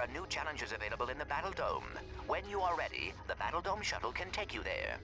are new challenges available in the Battle Dome. When you are ready, the Battle Dome shuttle can take you there.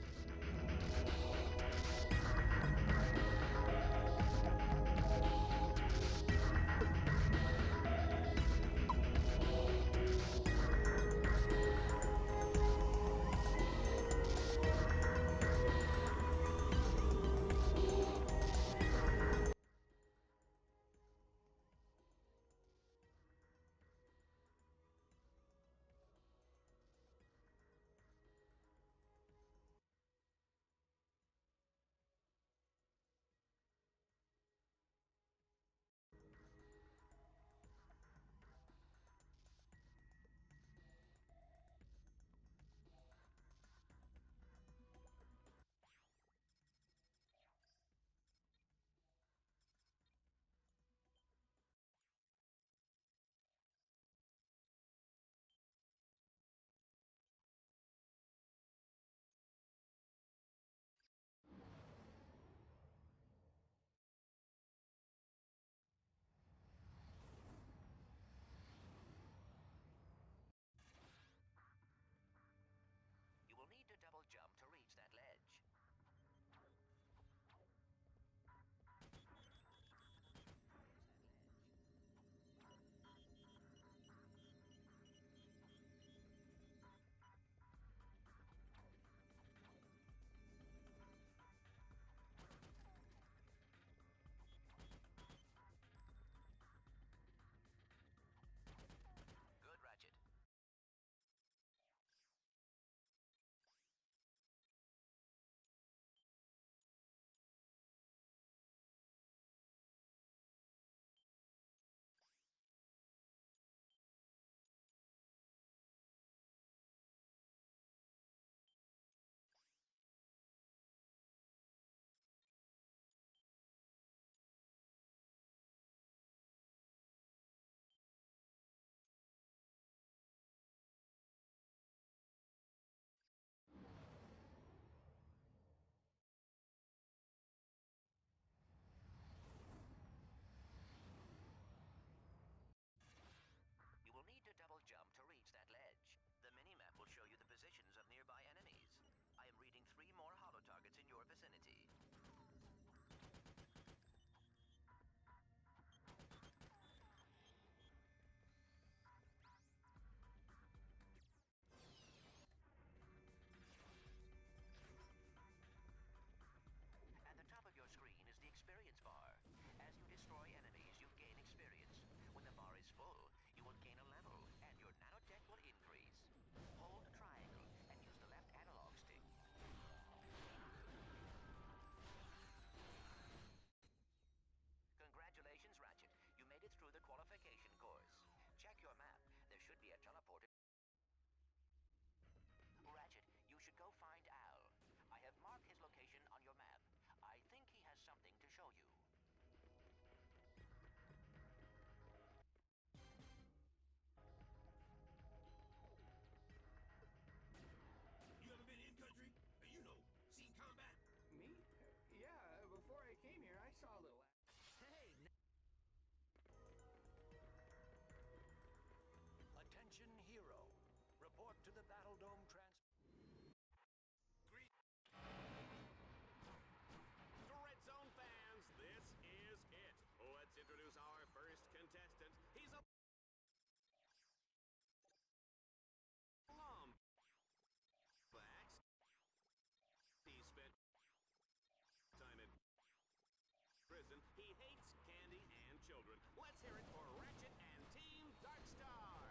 You will need to double jump to reach that ledge. Good, Ratchet. You will need to double jump to reach that ledge. The mini-map will show you the positions of nearby enemies. I am reading 3 more holo targets in your vicinity. At the top of your screen is the experience bar. As you destroy enemies, you gain experience. When the bar is full, you will gain a level, and your nanotech will increase. Hold triangle and use the left analog stick. Congratulations, Ratchet. You made it through the qualification course. Check your map. There should be a teleporter. Ratchet, you should go find Al. I have marked his location on your map. I think he has something to show you. You ever been in country? You know, seen combat? Me? Yeah, before I came here, I saw a little. Attention, hero. Report to the Battle Dome To Red Zone fans, this is it. Let's introduce our first contestant. He's a Lombax. He spent time in prison. He hates candy and children. Let's hear it for Ratchet and Team Darkstar.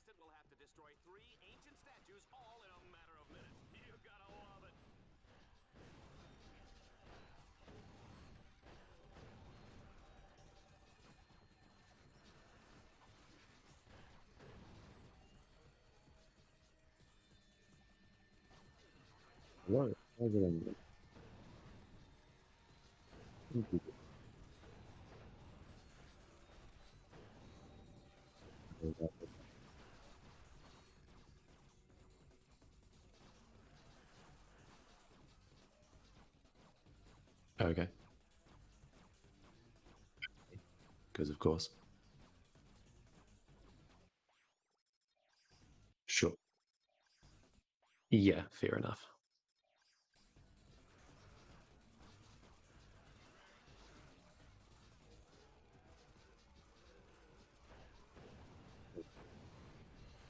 contestant will have to destroy 3 ancient statues all in a matter of minutes. You gotta love it. What? Okay. Because of course. Sure. Yeah, fair enough.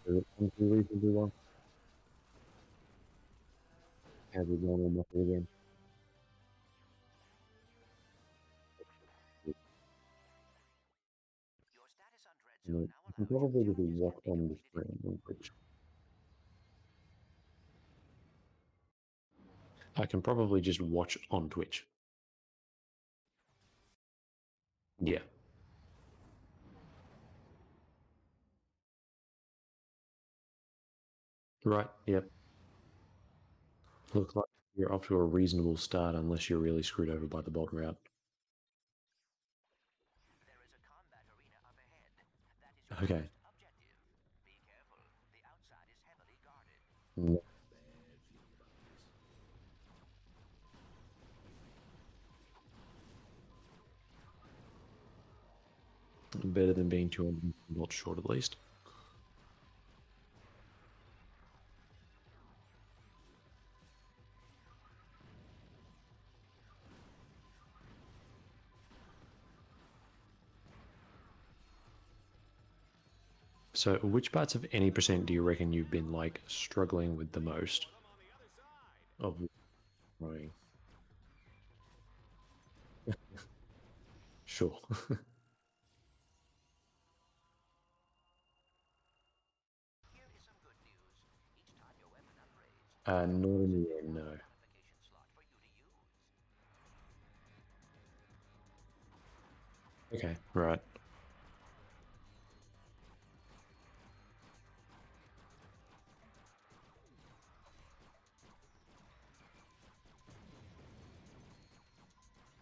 Does it come through reasonably well? Has it gone almost again? Your status on Dread I Zone mean, now you can allows you probably just challenges walk that on make the screen, which I can probably just watch on Twitch. Yeah. Right. Yep. Looks like you're off to a reasonable start unless you're really screwed over by the bot route. There is a combat arena up ahead. That is your Okay. first objective. Be careful. The outside is heavily guarded. mm, Better than being 200 not short at least. So which parts of any percent do you reckon you've been like struggling with the most Them on the other side. of throwing? Sure. Here is some good news. Each time your weapon upgrades, Not in the end, no. modification slot for you to use. Okay, right.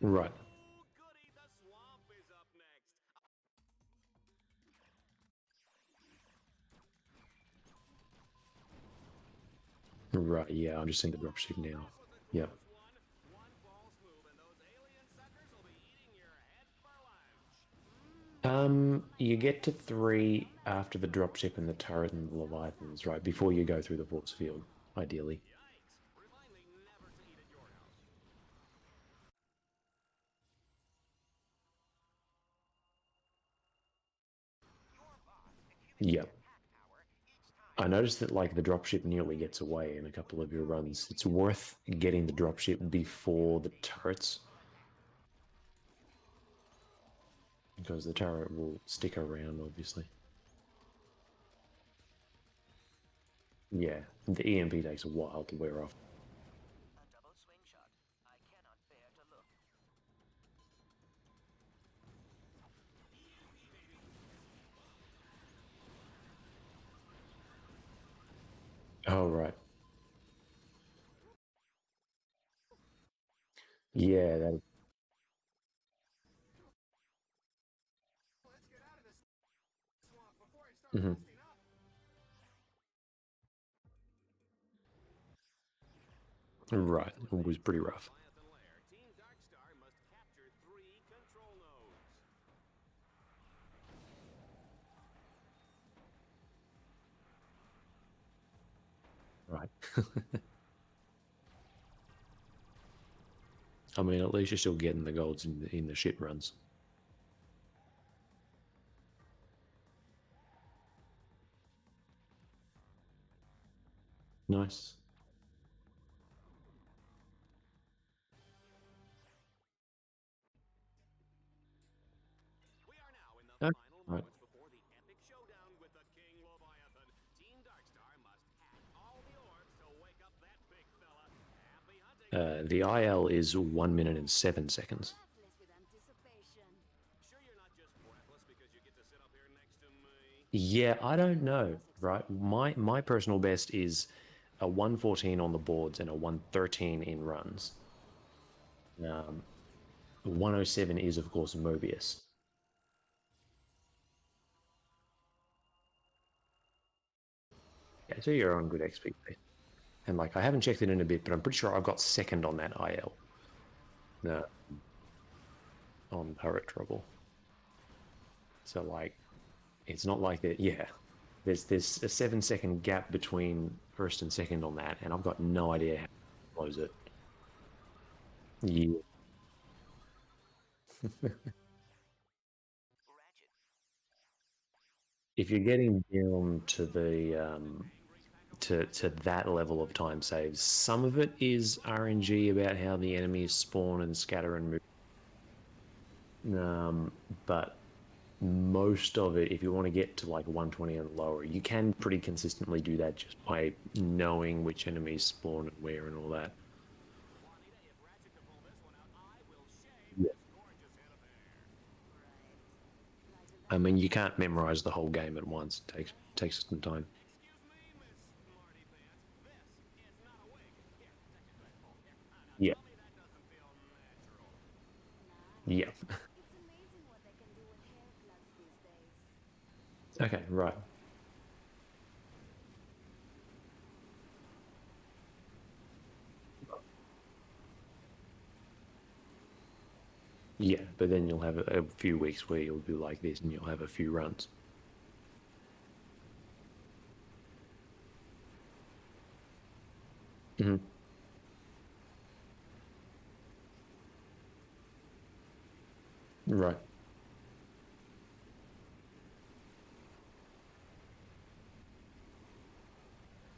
Right. Ooh, goody, the swamp is up next. Right, yeah, I'm just seeing the dropship now. Yeah. Close one. One false move, and those alien suckers will be eating your head for lunch. You get to 3 after the dropship and the turret and the leviathans, right? Before you go through the force field, ideally. Yikes. Remind me never to eat at your house. Yeah. I noticed that like the dropship nearly gets away in a couple of your runs. It's worth getting the dropship before the turrets. Because the turret will stick around, obviously. Yeah, the EMP takes a while to wear off. A double swing shot. I cannot bear to look. Oh, right. Yeah, that. Let's get out of this swamp before I start Mhm. busting up. Right, it was pretty rough. Leviathan Lair. Team Darkstar must capture 3 control nodes. Right. I mean, at least you're still getting the golds in the shit runs. Nice. We are now in the Okay. final Right. moments before the epic showdown with the King Leviathan. The IL is 1 minute and 7 seconds. Sure you're not just breathless because you get to sit up here next to me? Yeah, I don't know, right? My personal best is a 114 on the boards and a 113 in runs. 107 is, of course, Mobius. Yeah, so you're on good XP. And like, I haven't checked it in a bit, but I'm pretty sure I've got second on that IL. On Poet Trouble. So like, it's not like that. Yeah, there's a 7-second gap between first and second on that, and I've got no idea how to close it. Yeah. If you're getting down to the to that level of time saves, some of it is RNG about how the enemies spawn and scatter and move. But most of it, if you want to get to like 120 and lower, you can pretty consistently do that just by knowing which enemies spawn and where and all that. Juanita, if Ratchet can pull this one out, I will shave Yeah. this gorgeous head of hair. I mean, you can't memorize the whole game at once. It takes some time. Excuse me, Miss Smarty Pants. This is not a wig. Here, take your dreadful. Here, now Yeah. tell me that doesn't feel natural. Yeah. It's amazing what they can do with hair plugs these days. Okay, right. Yeah, but then you'll have a few weeks where you'll be like this and you'll have a few runs. Mm-hmm. Right.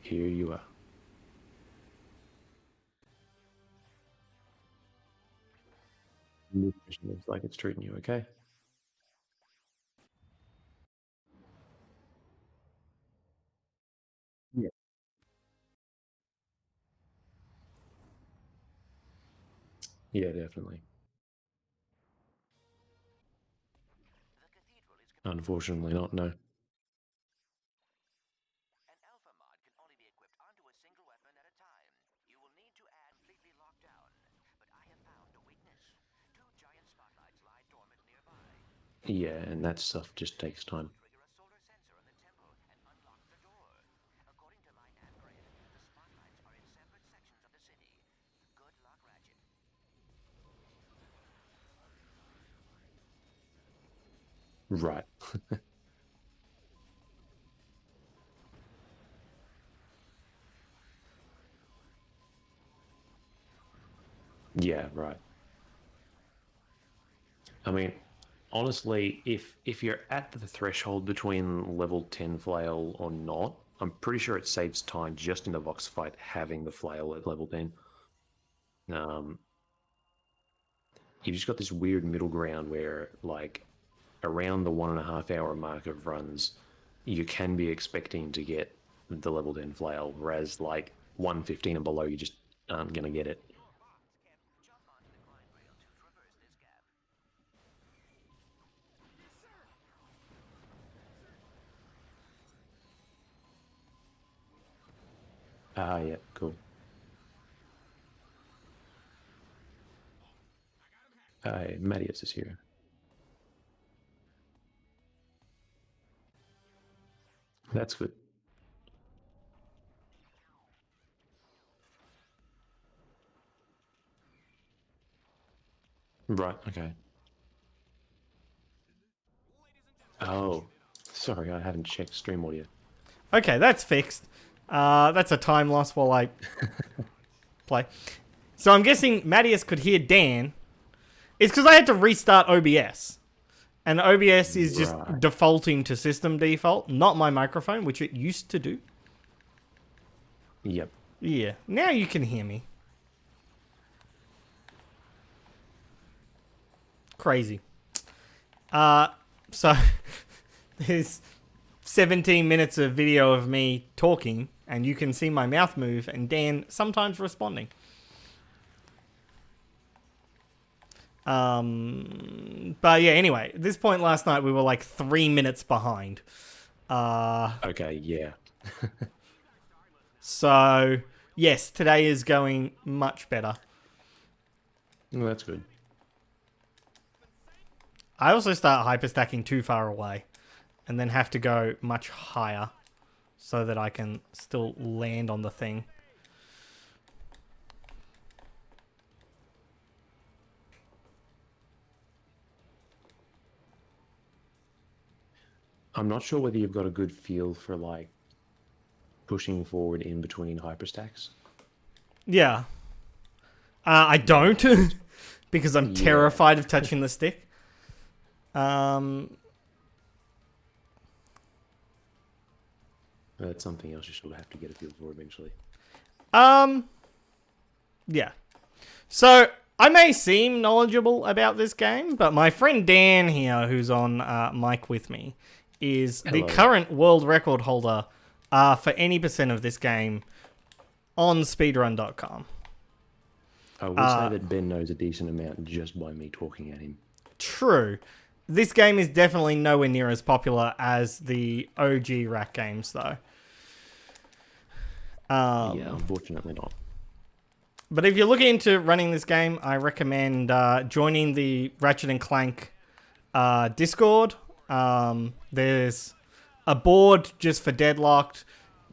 Here you are. Nutrition looks like it's treating you okay. Yeah. Yeah, definitely. The cathedral is Unfortunately not, no. An alpha mod can only be equipped onto a single weapon at a time. You will need to add completely locked down, but I have found a weakness. 2 giant spotlights lie dormant nearby. Yeah, and that stuff just takes time. Trigger a solar sensor on the temple and unlock the door. According to my nav grid, the spotlights are in separate sections of the city. Good luck, Ratchet. Right. Yeah, right. I mean, honestly, if you're at the threshold between level 10 flail or not, I'm pretty sure it saves time just in the Vox fight having the flail at level 10. You've just got this weird middle ground where, like, around the 1.5 hour mark of runs, you can be expecting to get the level 10 flail, whereas, like, 115 and below, you just aren't going to get it. Your box can jump onto the climb rail to traverse this gap. Ah, yeah, cool. Hi, Mattias is here. That's good. Right, okay. Oh, sorry, I haven't checked stream audio. Okay, that's fixed. That's a time loss while I play. So I'm guessing Mattias could hear Dan. It's because I had to restart OBS. And OBS is just Right. defaulting to system default, not my microphone, which it used to do. Yep. Yeah, now you can hear me. Crazy. So there's 17 minutes of video of me talking, and you can see my mouth move, and Dan sometimes responding. But yeah, anyway, at this point last night we were like 3 minutes behind. Okay, yeah. So yes, today is going much better. Well, that's good. I also start hyperstacking too far away and then have to go much higher so that I can still land on the thing. I'm not sure whether you've got a good feel for like pushing forward in between hyperstacks. Yeah. I don't because I'm terrified of touching the stick. That's something else you sort of have to get a feel for eventually. Yeah. So I may seem knowledgeable about this game, but my friend Dan here, who's on mic with me, is the current world record holder for any percent of this game on speedrun.com. I will say that Ben knows a decent amount just by me talking at him. True. This game is definitely nowhere near as popular as the OG rack games, though. Yeah, unfortunately not. But if you're looking into running this game, I recommend joining the Ratchet and Clank Discord. There's a board just for Deadlocked.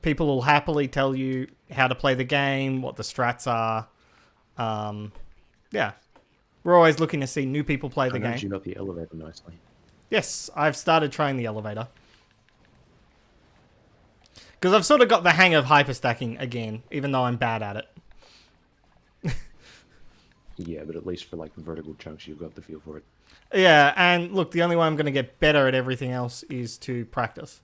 People will happily tell you how to play the game, what the strats are. Yeah. We're always looking to see new people play the game. You got the elevator nicely. Yes, I've started trying the elevator. Because I've sort of got the hang of hyperstacking again, even though I'm bad at it. Yeah, but at least for like the vertical chunks, you've got the feel for it. Yeah, and look, the only way I'm going to get better at everything else is to practice.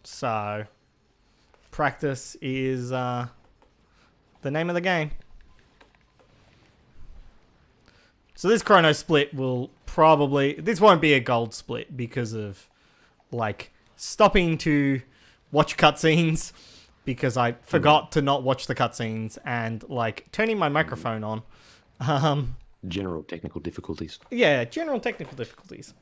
So, practice is the name of the game. So this chrono split will probably... This won't be a gold split because of, like, stopping to watch cutscenes because I forgot to not watch the cutscenes and, like, turning my microphone on. General technical difficulties. Yeah, general technical difficulties.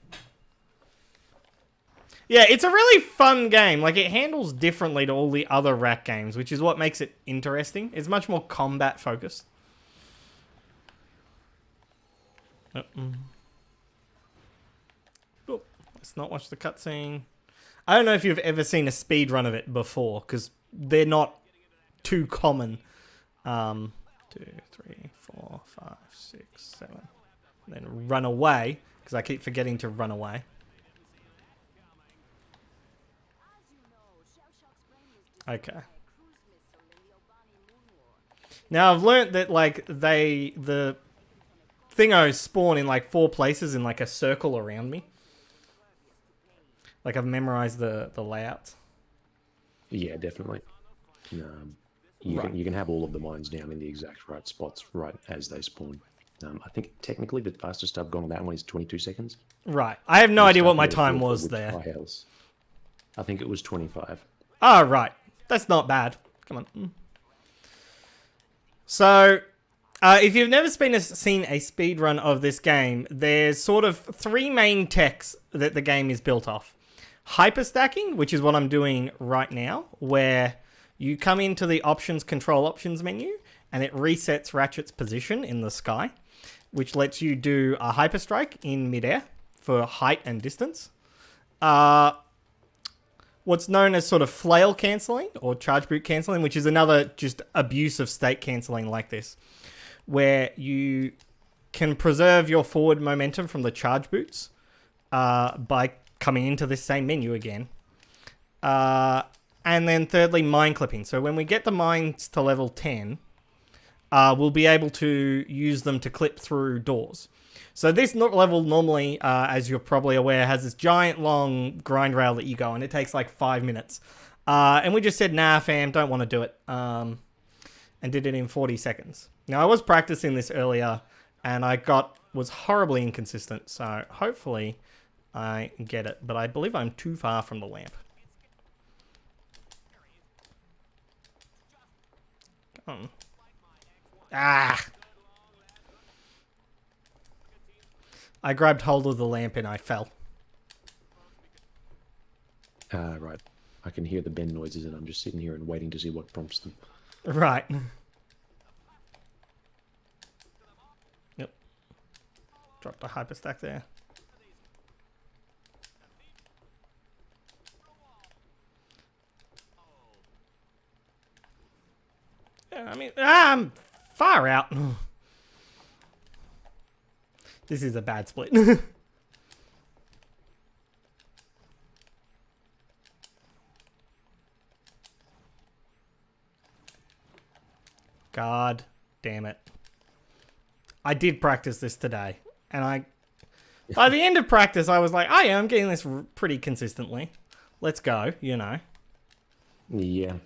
Yeah, it's a really fun game. Like, it handles differently to all the other rack games, which is what makes it interesting. It's much more combat focused. Oh, let's not watch the cutscene. I don't know if you've ever seen a speed run of it before, because they're not too common. 2, 3, 4, 5, 6, 7. Then run away, because I keep forgetting to run away. Okay. Now I've learnt that like the thingos spawn in like 4 places in like a circle around me. Like I've memorized the layouts. Yeah, definitely. You can have all of the mines down in the exact right spots right as they spawn. I think technically the fastest I've gone on that one is 22 seconds. Right. I have no idea what my time was there. I think it was 25. Oh, right. That's not bad. Come on. So, if you've never seen a speedrun of this game, there's sort of 3 main techs that the game is built off. Hyperstacking, which is what I'm doing right now, where you come into the control options menu, and it resets Ratchet's position in the sky, which lets you do a hyperstrike in midair for height and distance. What's known as sort of flail cancelling or charge boot cancelling, which is another just abuse of state cancelling like this, where you can preserve your forward momentum from the charge boots by coming into this same menu again. And then thirdly, mine clipping. So when we get the mines to level 10, we'll be able to use them to clip through doors. So this level normally, as you're probably aware, has this giant long grind rail that you go, and it takes like 5 minutes. And we just said, nah, fam, don't want to do it. And did it in 40 seconds. Now, I was practicing this earlier, and I was horribly inconsistent. So hopefully I get it. But I believe I'm too far from the lamp. Come on. Ah! I grabbed hold of the lamp and I fell. Right. I can hear the bend noises and I'm just sitting here and waiting to see what prompts them. Right. Yep. Drop the hyperstack there. Yeah, I mean, I'm far out. This is a bad split. God damn it. I did practice this today. And by the end of practice, I was like, oh yeah, I'm getting this pretty consistently. Let's go, you know. Yeah.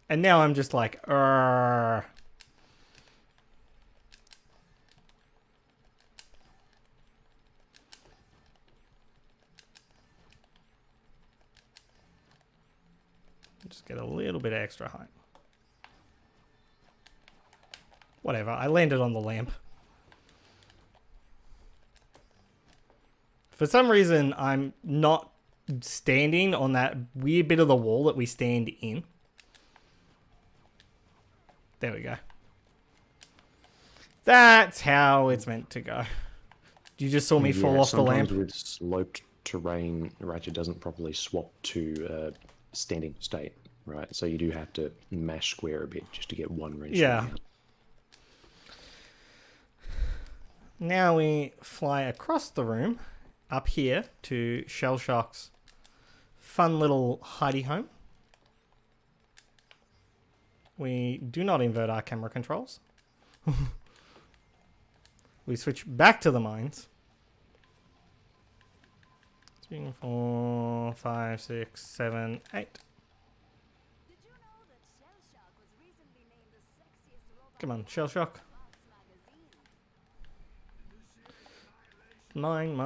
And now I'm just like, just get a little bit extra height. Whatever, I landed on the lamp. For some reason, I'm not standing on that weird bit of the wall that we stand in. There we go. That's how it's meant to go. You just saw me fall off the lamp. With sloped terrain, Ratchet doesn't properly swap to standing state, right? So you do have to mash square a bit just to get one wrench. Yeah. Out. Now we fly across the room, up here to Shell Shock's fun little hidey home. We do not invert our camera controls. We switch back to the mines. 3, 4, 5, 6, 7, 8. Come on, Shell Shock. Mine.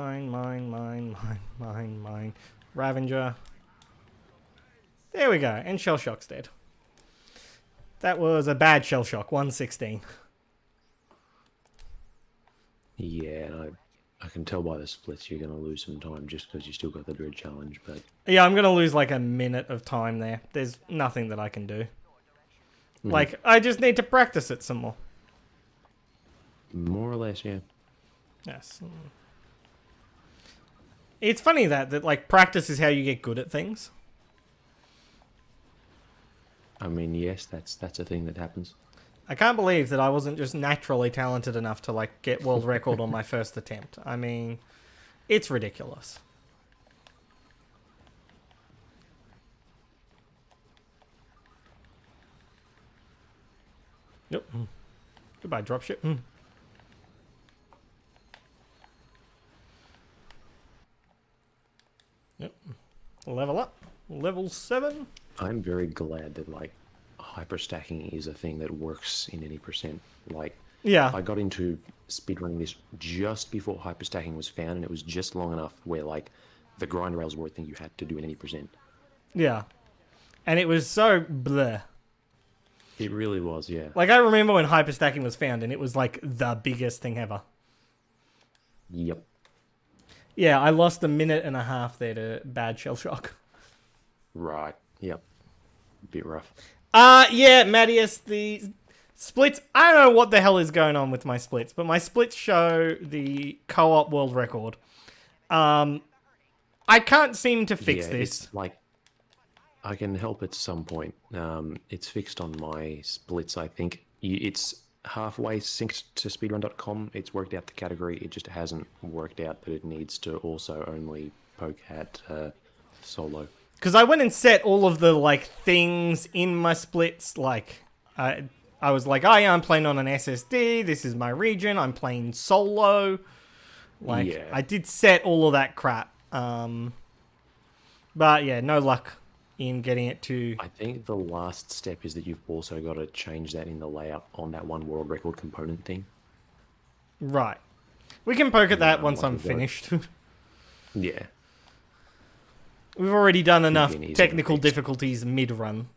Ravager. There we go. And Shell Shock's dead. That was a bad Shell Shock. 116. Yeah, I can tell by the splits you're going to lose some time just because you still got the Dread Challenge. But yeah, I'm going to lose like a minute of time there. There's nothing that I can do. Like, I just need to practice it some more. More or less, yeah. Yes. It's funny that like practice is how you get good at things. I mean, yes, that's a thing that happens. I can't believe that I wasn't just naturally talented enough to like get world record on my first attempt. I mean, it's ridiculous. Yep. Goodbye, dropship. Yep. Level up. Level 7. I'm very glad that like hyperstacking is a thing that works in any percent. Like, yeah, I got into speedrunning this just before hyperstacking was found, and it was just long enough where like the grind rails were a thing you had to do in any percent. Yeah, and it was so bleh. It really was, yeah. Like I remember when hyperstacking was found, and it was like the biggest thing ever. Yep. Yeah, I lost a minute and a half there to bad Shell Shock. Right. Yep. Bit rough. Yeah, Mattias, the splits, I don't know what the hell is going on with my splits, but my splits show the co-op world record. I can't seem to fix this. It's like, I can help at some point. It's fixed on my splits, I think. It's halfway synced to speedrun.com. It's worked out the category. It just hasn't worked out that it needs to also only poke at solo. Because I went and set all of the like things in my splits. Like, I was like, oh yeah, I'm playing on an SSD. This is my region. I'm playing solo. Like, yeah. I did set all of that crap. But yeah, no luck in getting it to... I think the last step is that you've also got to change that in the layout on that one world record component thing. Right. We can poke at that once I'm finished. Yeah. We've already done enough technical difficulties mid-run.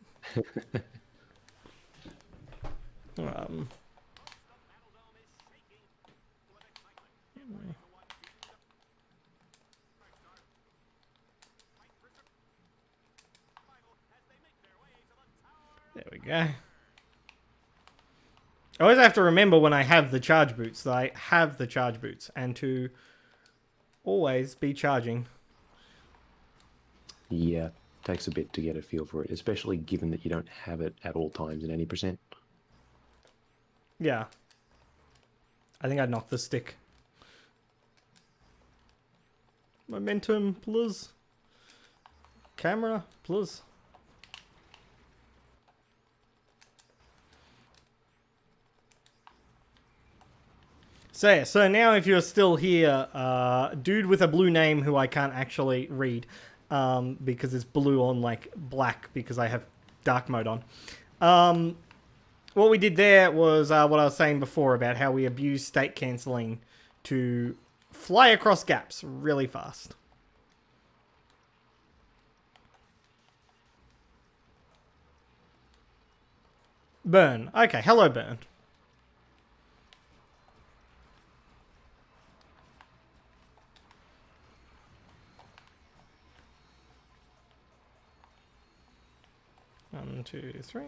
go. I always have to remember when I have the charge boots that I have the charge boots and to always be charging. Yeah, takes a bit to get a feel for it, especially given that you don't have it at all times in any percent. Yeah. I think I knocked the stick. Momentum, plus. Camera, plus. So yeah, so now if you're still here, dude with a blue name who I can't actually read, because it's blue on like black because I have dark mode on. What we did there was what I was saying before about how we abuse state cancelling to fly across gaps really fast. Burn. Okay, hello, Burn. One, two, three.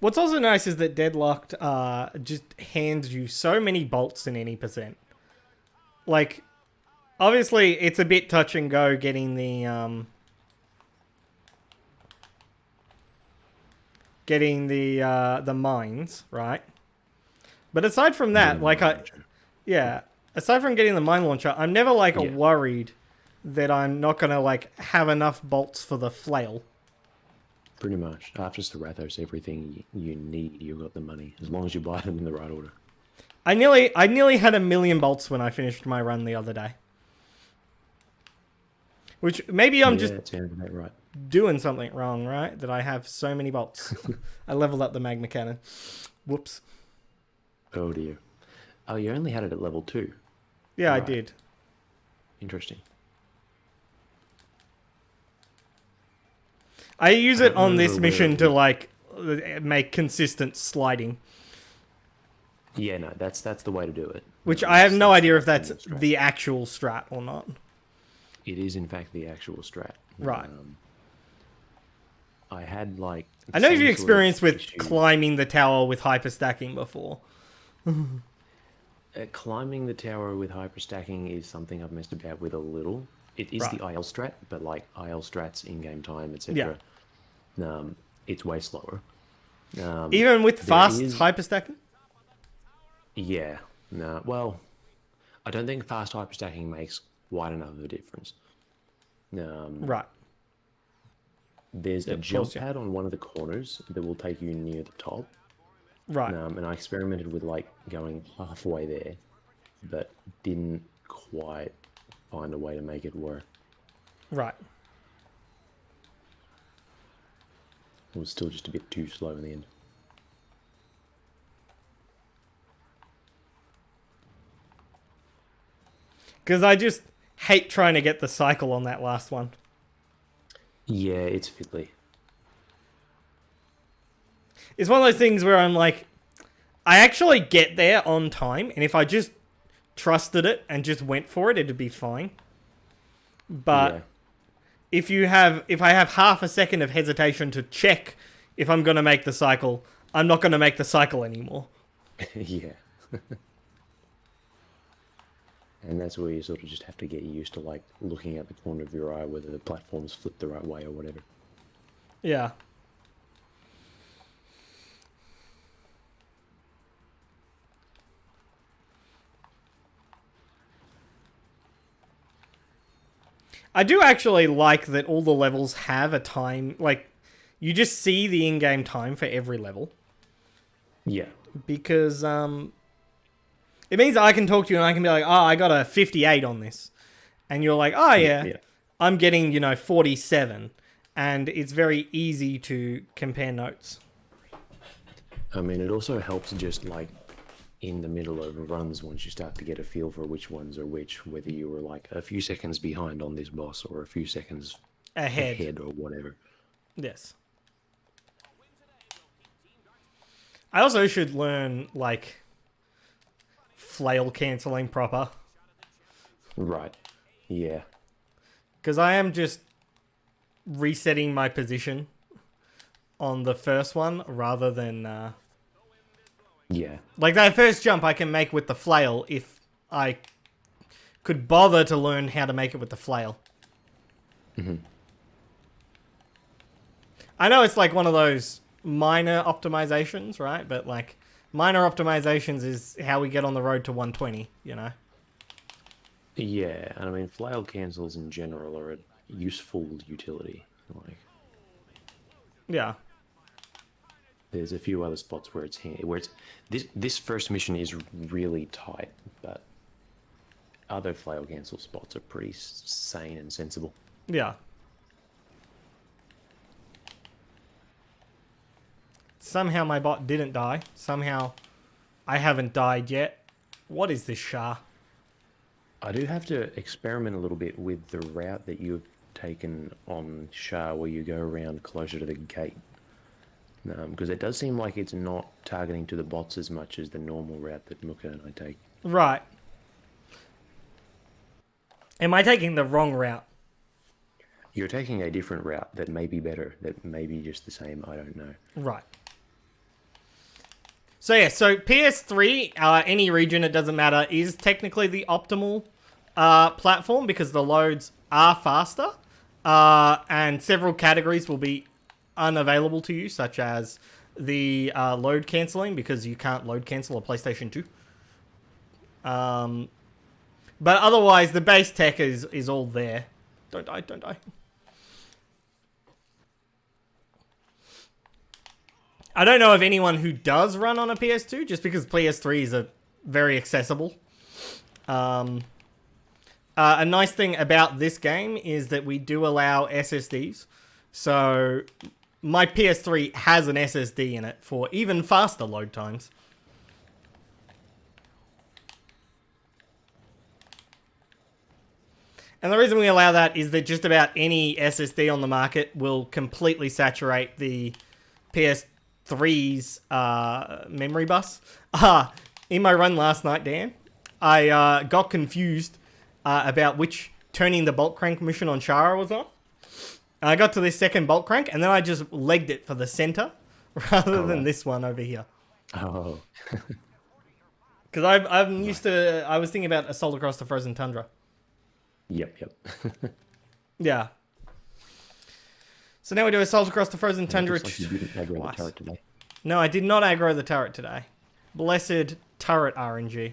What's also nice is that Deadlocked just hands you so many bolts in any percent. Like, obviously, it's a bit touch and go getting the mines, right? But aside from that, like aside from getting the mine launcher, I'm never like worried that I'm not gonna like have enough bolts for the flail. Pretty much. After Sarathos, everything you need, you've got the money, as long as you buy them in the right order. I nearly had 1 million bolts when I finished my run the other day. Which maybe I'm just right. doing something wrong, right? That I have so many bolts. I leveled up the magma cannon. Whoops. Oh dear. Oh, you only had it at level 2. Yeah, right. I did. Interesting. I use it on this mission to like make consistent sliding. Yeah, no, that's the way to do it. Which I have no idea if that's the actual strat or not. It is, in fact, the actual strat. Right. I had, like... I know you've experienced with climbing the tower with hyperstacking before. Climbing the tower with hyperstacking is something I've messed about with a little. It is the IL strat, but like IL strats, in-game time, etc. Yeah. It's way slower. Even with fast hyperstacking? Yeah. No. Well, I don't think fast hyperstacking makes quite enough of a difference. Right. There's a jump pad on one of the corners that will take you near the top. Right. And I experimented with like going halfway there, but didn't quite find a way to make it work. Right. It was still just a bit too slow in the end. Because I just hate trying to get the cycle on that last one. Yeah, it's fiddly. It's one of those things where I'm like, I actually get there on time, and if I just trusted it and just went for it, it'd be fine. But if I have half a second of hesitation to check if I'm going to make the cycle, I'm not going to make the cycle anymore. Yeah. And that's where you sort of just have to get used to, like, looking at the corner of your eye, whether the platform's flipped the right way or whatever. Yeah. I do actually like that all the levels have a time, like, you just see the in-game time for every level. Yeah. Because, it means I can talk to you and I can be like, oh, I got a 58 on this. And you're like, oh, yeah. I'm getting, 47. And it's very easy to compare notes. I mean, it also helps just, like, in the middle of runs once you start to get a feel for which ones are which, whether you were, like, a few seconds behind on this boss or a few seconds ahead or whatever. Yes. I also should learn, like, flail cancelling proper. Right. Yeah. Because I am just resetting my position on the first one rather than... Yeah. Like that first jump I can make with the flail if I could bother to learn how to make it with the flail. Mm-hmm. I know it's like one of those minor optimizations, right? But like minor optimizations is how we get on the road to 120, you know? Yeah, and I mean, flail cancels in general are a useful utility. Like, Yeah. there's a few other spots where it's this first mission is really tight, but other flail cancel spots are pretty sane and sensible. Yeah. Somehow my bot didn't die. Somehow I haven't died yet. What is this Shah? I do have to experiment a little bit with the route that you've taken on Shah, where you go around closer to the gate. Because it does seem like it's not targeting to the bots as much as the normal route that Muka and I take. Right. Am I taking the wrong route? You're taking a different route that may be better, that may be just the same, I don't know. Right. So yeah, so PS3, any region, it doesn't matter, is technically the optimal platform because the loads are faster, and several categories will be unavailable to you, such as the load cancelling, because you can't load cancel a PlayStation 2. But otherwise, the base tech is all there. Don't die, don't die. I don't know of anyone who does run on a PS2, just because PS3 is very accessible. A nice thing about this game is that we do allow SSDs. So my PS3 has an SSD in it for even faster load times. And the reason we allow that is that just about any SSD on the market will completely saturate the PS3's memory bus. In my run last night, Dan, I got confused about which turning the bolt crank mission on Shara was on. I got to this second bolt crank, and then I just legged it for the center rather than this one over here. Oh. Because I'm used to... I was thinking about Assault Across the Frozen Tundra. Yep. Yeah. So now we do Assault Across the Frozen Tundra. Looks like you didn't aggro the turret today. No, I did not aggro the turret today. Blessed turret RNG.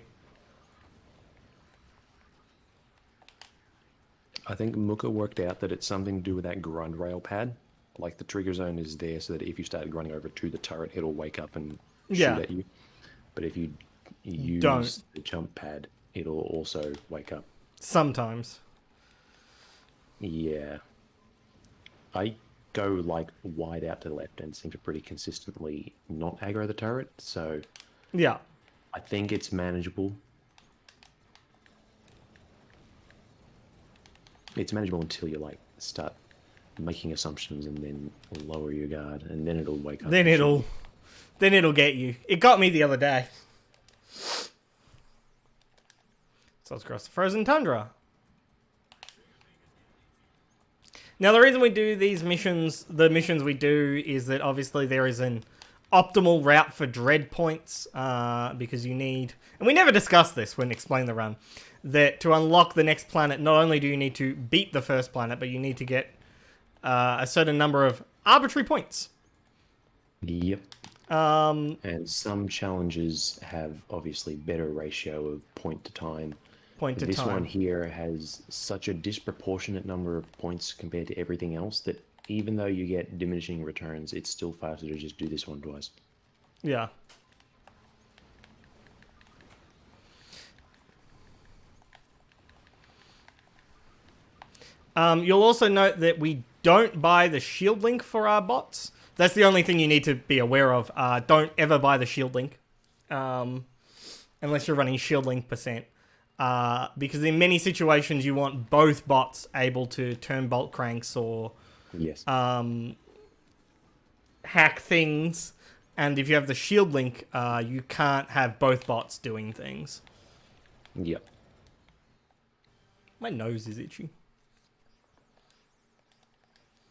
I think Muka worked out that it's something to do with that grunt rail pad. Like the trigger zone is there so that if you start running over to the turret, it'll wake up and shoot at you. But if you use the jump pad, it'll also wake up. Sometimes. Yeah. I go like wide out to the left and seem to pretty consistently not aggro the turret, so yeah. I think it's manageable. It's manageable until you like start making assumptions and then lower your guard, and then it'll wake up. Then it'll get you. It got me the other day. So let's cross the Frozen Tundra. Now, the reason we do these missions, the missions we do, is that obviously there is an optimal route for dread points, because you need... And we never discussed this when explaining the run. That to unlock the next planet, not only do you need to beat the first planet, but you need to get a certain number of arbitrary points. Yep. And some challenges have obviously better ratio of point to time. This one here has such a disproportionate number of points compared to everything else that even though you get diminishing returns, it's still faster to just do this one twice. Yeah. You'll also note that we don't buy the shield link for our bots. That's the only thing you need to be aware of. Don't ever buy the shield link. Unless you're running shield link %. Because in many situations you want both bots able to turn bolt cranks or hack things. And if you have the shield link, you can't have both bots doing things. Yep. My nose is itchy.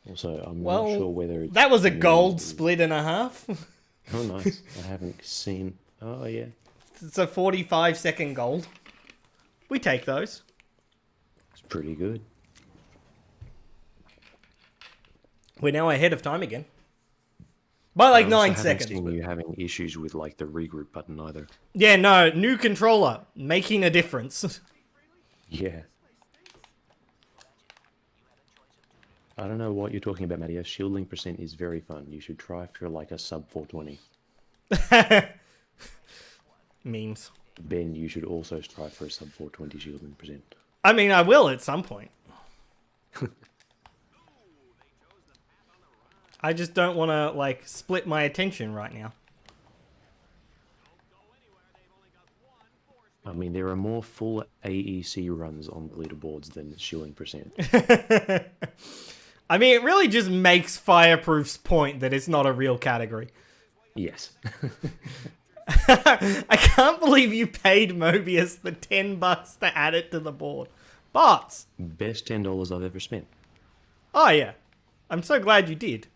Also, I'm Well, not sure whether it's that was a me gold or- split and a half. Oh, nice. I haven't seen. Oh, yeah. It's a 45-second gold. We take those. It's pretty good. We're now ahead of time again. By like I also 9 haven't seconds. seen but- you having issues with like the regroup button either. Yeah, no, new controller. Making a difference. Yeah. I don't know what you're talking about, Mattia. Shielding percent is very fun. You should try for like a sub 420. Memes. Ben, you should also strive for a sub 420 shielding percent. I mean, I will at some point. I just don't want to, like, split my attention right now. I mean, there are more full AEC runs on the leaderboards than shielding percent. I mean, it really just makes Fireproof's point that it's not a real category. Yes. I can't believe you paid Mobius the $10 to add it to the board. Bots! Best $10 I've ever spent. Oh, yeah. I'm so glad you did.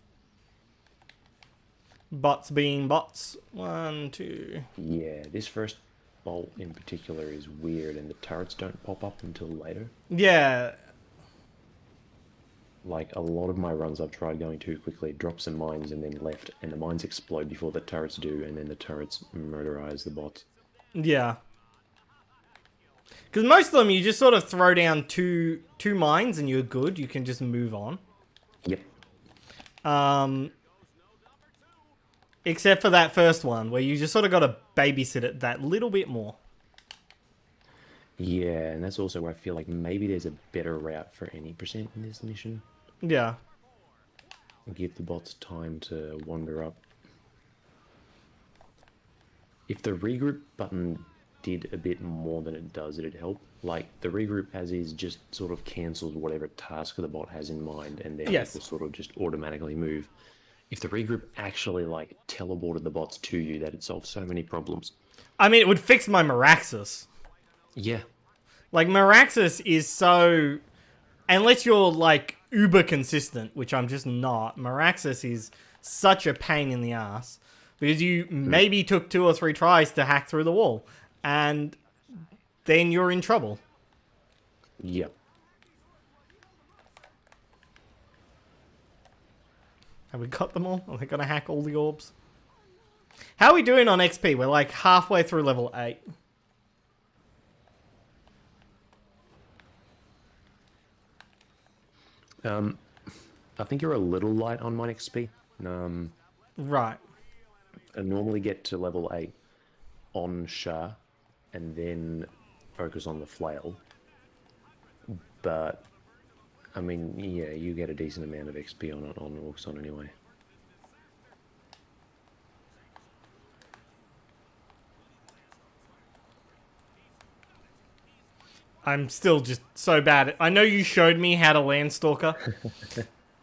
Bots being bots. 1, 2. Yeah, this first bolt in particular is weird, and the turrets don't pop up until later. Yeah. Like, a lot of my runs I've tried going too quickly, drop some mines and then left, and the mines explode before the turrets do, and then the turrets murderize the bots. Yeah. Because most of them, you just sort of throw down two mines and you're good. You can just move on. Yep. Except for that first one, where you just sort of got to babysit it that little bit more. Yeah, and that's also where I feel like maybe there's a better route for any percent in this mission. Yeah. Give the bots time to wander up. If the regroup button did a bit more than it does, it'd help. Like, the regroup as is just sort of cancels whatever task the bot has in mind, and then Yes. it will sort of just automatically move. If the regroup actually, like, teleported the bots to you, that'd solve so many problems. I mean, it would fix my Meraxus. Yeah. Like, Meraxus is so... Unless you're, like, uber consistent, which I'm just not, Meraxus is such a pain in the ass. Because you maybe took 2 or 3 tries to hack through the wall. And then you're in trouble. Yep. Have we got them all? Are they going to hack all the orbs? How are we doing on XP? We're like halfway through level 8. I think you're a little light on mine XP. Right. I normally get to level 8 on Shah, and then focus on the flail. But, I mean, yeah, you get a decent amount of XP on Orxon anyway. I'm still just so bad. I know you showed me how to Landstalker.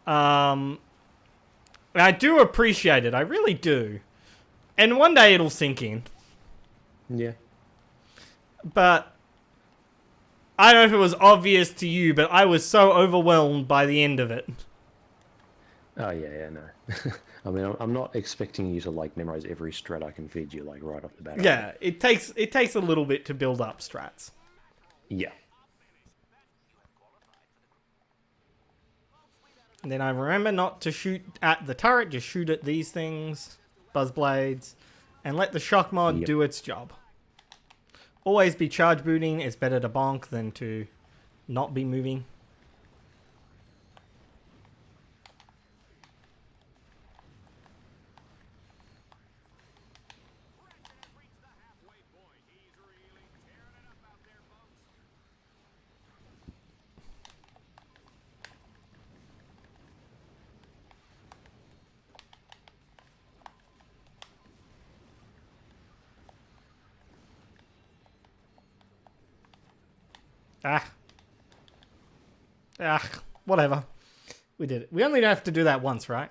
I do appreciate it. I really do. And one day it'll sink in. Yeah. But I don't know if it was obvious to you, but I was so overwhelmed by the end of it. Oh, yeah, no. I mean, I'm not expecting you to, like, memorize every strat I can feed you, like, right off the bat. Yeah, it takes a little bit to build up strats. Yeah. And then I remember not to shoot at the turret, just shoot at these things, buzzblades, and let the shock mod do its job. Always be charge booting. It's better to bonk than to not be moving. Whatever. We did it. We only have to do that once, right?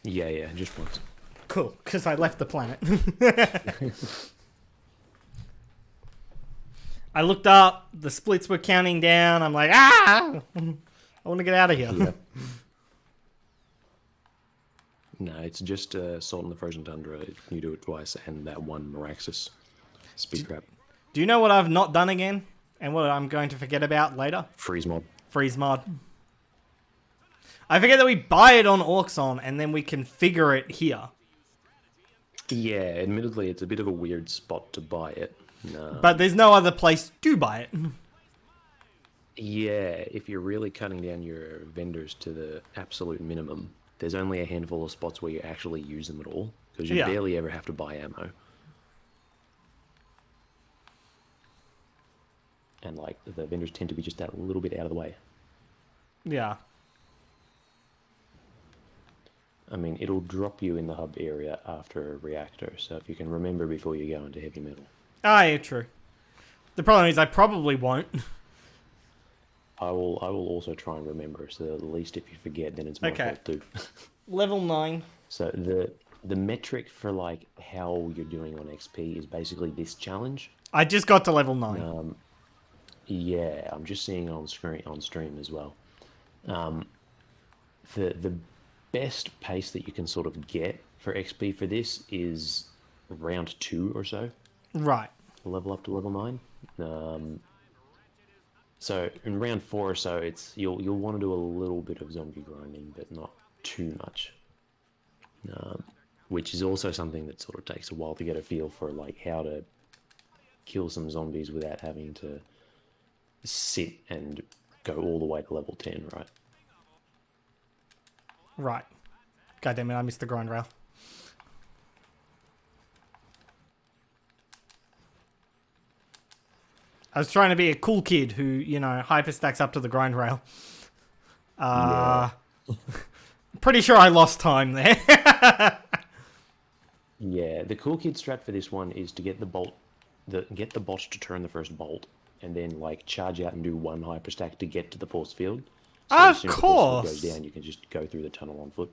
Yeah, just once. Cool, because I left the planet. I looked up. The splits were counting down. I'm like, I want to get out of here. Yep. No, it's just Salt in the Frozen Tundra. You do it twice, and that one Meraxis speed trap. Do you know what I've not done again? And what I'm going to forget about later? Freeze mod. Freeze mod. I forget that we buy it on Auxon and then we configure it here. Yeah, admittedly, it's a bit of a weird spot to buy it. But there's no other place to buy it. Yeah, if you're really cutting down your vendors to the absolute minimum, there's only a handful of spots where you actually use them at all, because you barely ever have to buy ammo. And, like, the vendors tend to be just that little bit out of the way. Yeah. I mean, it'll drop you in the hub area after a reactor, so if you can remember before you go into heavy metal. Ah, yeah, true. The problem is I probably won't. I will also try and remember, so at least if you forget, then it's my fault too. Level 9. So the metric for like how you're doing on XP is basically this challenge. I just got to level 9. Yeah, I'm just seeing it on stream as well. The best pace that you can sort of get for XP for this is round 2 or so. Right. Level up to level 9. So in round 4 or so, you'll want to do a little bit of zombie grinding, but not too much. Which is also something that sort of takes a while to get a feel for, like how to kill some zombies without having to sit and go all the way to level 10, right? Right. God damn it, I missed the grind rail. I was trying to be a cool kid who, you know, hyperstacks up to the grind rail. Pretty sure I lost time there. Yeah, the cool kid strat for this one is to get the bot to turn the first bolt, and then like charge out and do one hyperstack to get to the force field. So as soon as the force field goes down, you can just go through the tunnel on foot.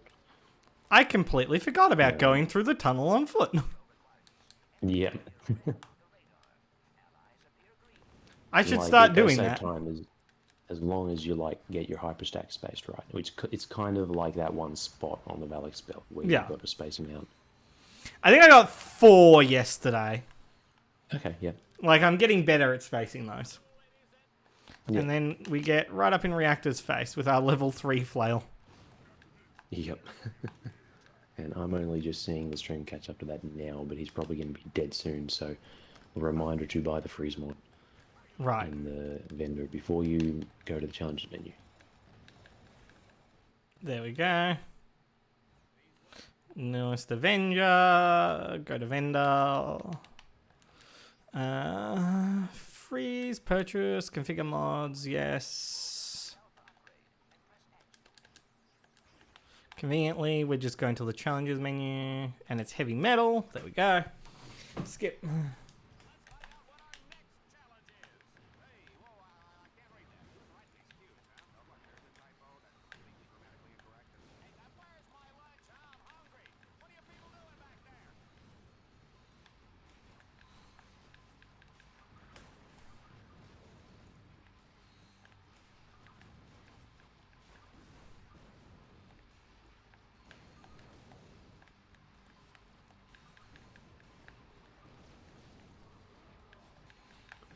I completely forgot about going through the tunnel on foot. Yeah. I should start doing save that. Time as long as you like get your hyperstack spaced right, which it's kind of like that one spot on the Valak spell where you've got to space them out. I think I got 4 yesterday. Okay, yeah. Like, I'm getting better at spacing those. Yeah. And then we get right up in Reactor's face with our level 3 flail. Yep. And I'm only just seeing the stream catch up to that now, but he's probably going to be dead soon, so a reminder to buy the freeze mod. Right. In the vendor before you go to the challenges menu. There we go. Newest Avenger. Go to vendor. Freeze, purchase, configure mods, yes. Conveniently, we're just going to the challenges menu, and it's heavy metal. There we go. Skip.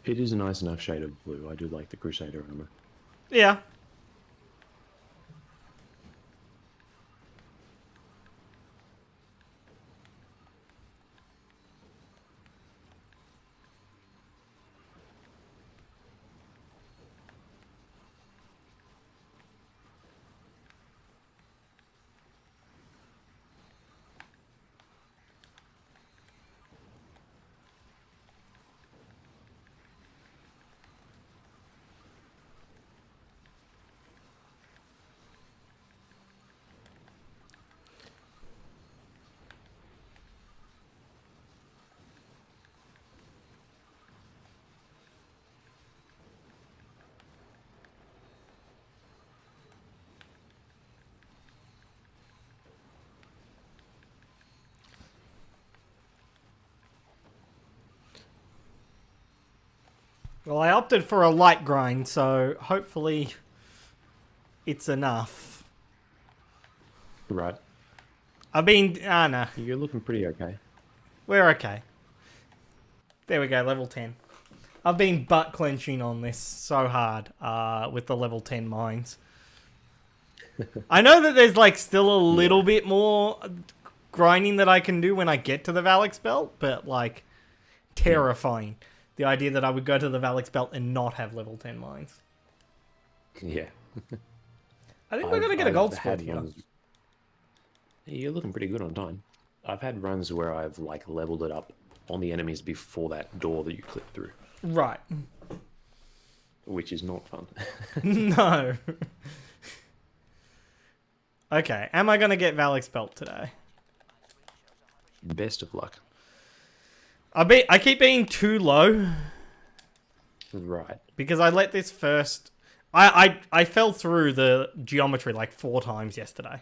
It is a nice enough shade of blue. I do like the Crusader armor. Yeah. Well, I opted for a light grind, so hopefully it's enough. Right. I've been... no. You're looking pretty okay. We're okay. There we go, level 10. I've been butt clenching on this so hard with the level 10 mines. I know that there's like still a little bit more grinding that I can do when I get to the Valix belt, but like terrifying. The idea that I would go to the Valix belt and not have level 10 mines. Yeah. I think we're going to get a gold spot here. You're looking pretty good on time. I've had runs where I've like leveled it up on the enemies before that door that you clip through. Right. Which is not fun. No. Okay, am I going to get Valix belt today? Best of luck. I keep being too low. Right. Because I let this first... I fell through the geometry like 4 times yesterday.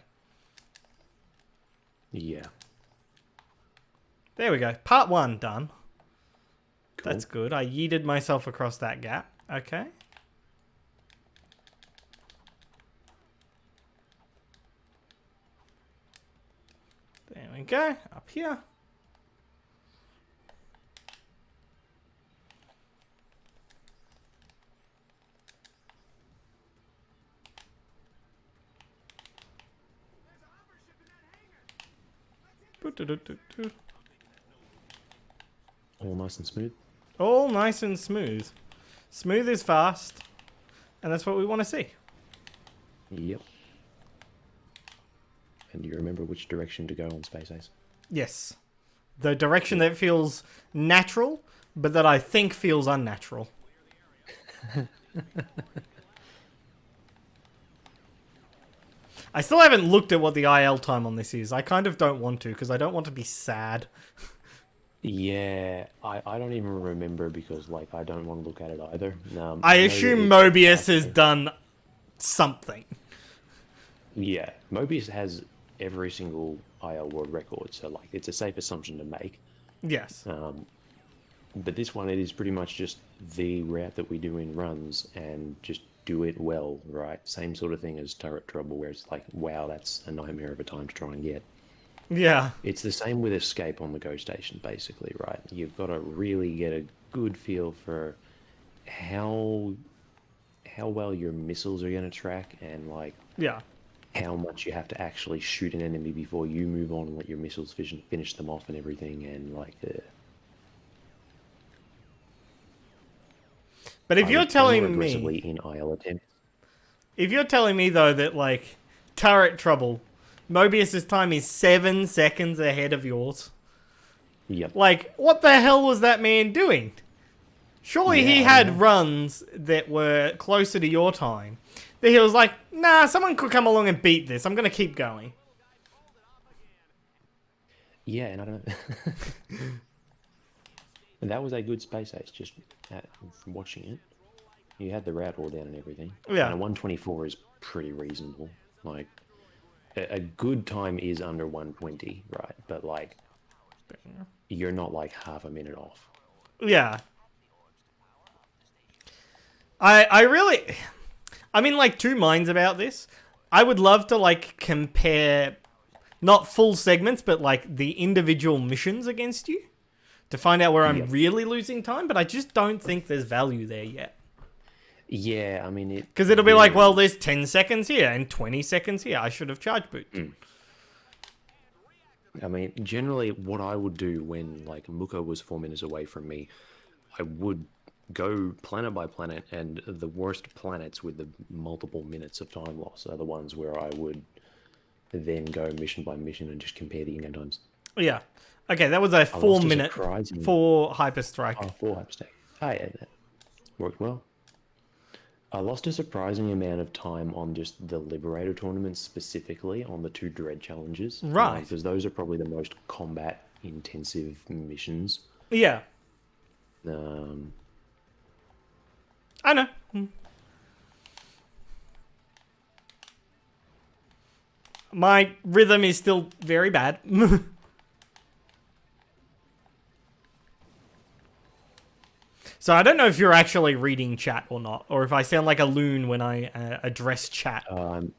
Yeah. There we go. Part 1 done. Cool. That's good. I yeeted myself across that gap. Okay. There we go. Up here. All nice and smooth. All nice and smooth. Smooth is fast. And that's what we want to see. Yep. And do you remember which direction to go on Space Ace? Yes. The direction that feels natural, but that I think feels unnatural. I still haven't looked at what the IL time on this is. I kind of don't want to, because I don't want to be sad. Yeah, I don't even remember because, like, I don't want to look at it either. I assume Mobius has done something. Yeah, Mobius has every single IL world record, so, like, it's a safe assumption to make. Yes. But this one, it is pretty much just the route that we do in runs and just do it well, right? Same sort of thing as Turret Trouble, where it's like, wow, that's a nightmare of a time to try and get. Yeah. It's the same with Escape on the Go Station, basically, right? You've got to really get a good feel for how well your missiles are going to track and, like, Yeah. how much you have to actually shoot an enemy before you move on and let your missiles finish them off and everything, and, like, But if you're telling aggressively me... in IL attempts. If you're telling me, though, that, like, Turret Trouble, Mobius's time is 7 seconds ahead of yours. Yep. Like, what the hell was that man doing? Surely he had runs that were closer to your time. That he was like, nah, someone could come along and beat this. I'm going to keep going. Yeah, and I don't know. And that was a good Space Ace, just from watching it. You had the route all down and everything. Yeah. And a 124 is pretty reasonable. Like, a good time is under 120, right? But, like, you're not, like, half a minute off. Yeah. I really... I'm in, like, 2 minds about this. I would love to, like, compare... Not full segments, but, like, the individual missions against you. To find out where I'm really losing time, but I just don't think there's value there yet. Yeah, I mean... Because it'll be like, well, there's 10 seconds here and 20 seconds here. I should have charge booted. I mean, generally, what I would do when, like, Muka was 4 minutes away from me, I would go planet by planet, and the worst planets with the multiple minutes of time loss are the ones where I would then go mission by mission and just compare the in-game times. Yeah. Okay, that was a 4 minute for Hyper Strike. Oh, 4 Hyper Strike. Oh, yeah, that worked well. I lost a surprising amount of time on just the Liberator tournaments, specifically on the 2 Dread challenges. Right. Because those are probably the most combat-intensive missions. Yeah. I know. My rhythm is still very bad. So I don't know if you're actually reading chat or not, or if I sound like a loon when I address chat. I'm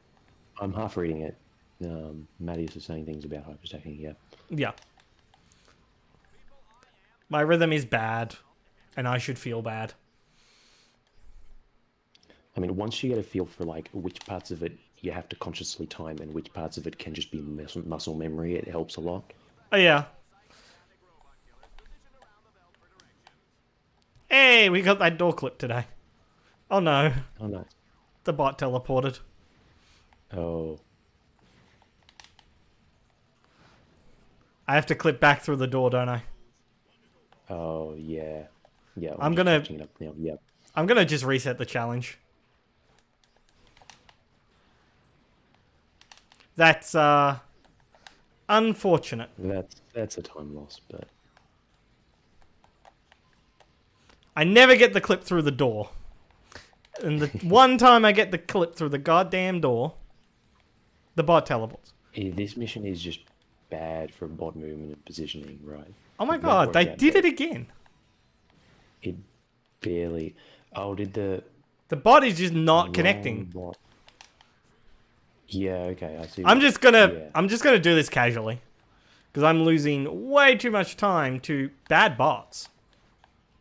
half reading it. Mattias is saying things about hyperstacking, yeah. Yeah. My rhythm is bad, and I should feel bad. I mean, once you get a feel for like which parts of it you have to consciously time and which parts of it can just be muscle memory, it helps a lot. Oh, yeah. Hey, we got that door clip today. Oh, no. Oh, nice. The bot teleported. Oh. I have to clip back through the door, don't I? Oh, yeah. Yeah, I'm just gonna- catching it up now. Yep. I'm gonna just reset the challenge. That's, unfortunate. That's a time loss, but... I never get the clip through the door. And the one time I get the clip through the goddamn door, the bot teleports. This mission is just bad for bot movement and positioning, right? Oh my It won't god, work they out did bad. it again. It barely... Oh, did the... The bot is just not wrong connecting. bot- Yeah, okay, I see. I'm what- just gonna yeah. I'm just gonna do this casually. Because I'm losing way too much time to bad bots.